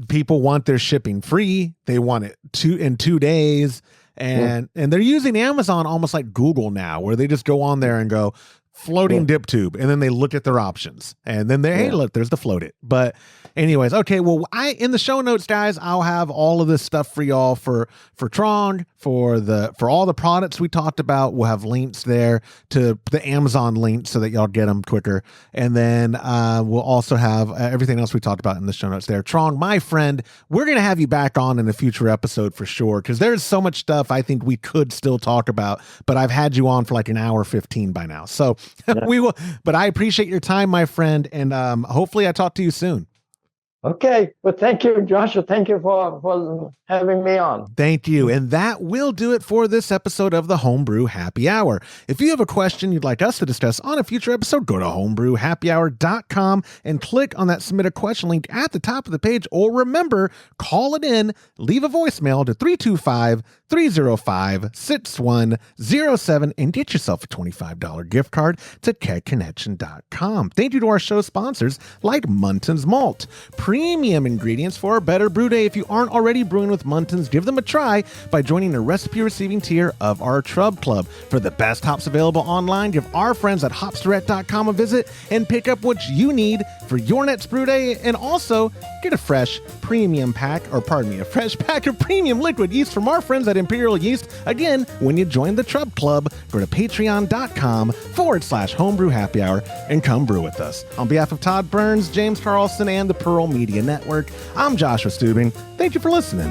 [SPEAKER 1] people want their shipping free. They want it in 2 days. And they're using Amazon almost like Google now, where they just go on there and go floating dip tube, and then they look at their options, and then hey, look, there's the Flotit. But anyways, okay, well, in the show notes, guys, I'll have all of this stuff for y'all for Trong, for all the products we talked about. We'll have links there to the Amazon links so that y'all get them quicker, and then we'll also have everything else we talked about in the show notes there. Trong, my friend, we're gonna have you back on in a future episode for sure, because there's so much stuff I think we could still talk about, but I've had you on for like an hour 15 by now, so we will. But I appreciate your time, my friend, and hopefully I talk to you soon.
[SPEAKER 3] Okay. Well, thank you, Joshua. Thank you for having me on.
[SPEAKER 1] Thank you. And that will do it for this episode of the Homebrew Happy Hour. If you have a question you'd like us to discuss on a future episode, go to homebrewhappyhour.com and click on that submit a question link at the top of the page. Or remember, call it in, leave a voicemail to 325-305-6107 and get yourself a $25 gift card to kegconnection.com. Thank you to our show sponsors like Muntons Malt. Premium ingredients for a better brew day. If you aren't already brewing with Muntons, give them a try by joining the recipe receiving tier of our Trub Club. For the best hops available online, give our friends at hopsdirect.com a visit and pick up what you need for your next brew day. And also get a fresh pack of premium liquid yeast from our friends at Imperial Yeast. Again, when you join the Trub Club, go to patreon.com/homebrew happy hour and come brew with us. On behalf of Todd Burns, James Carlson, and the Pearl Media Network, I'm Joshua Stubing. Thank you for listening.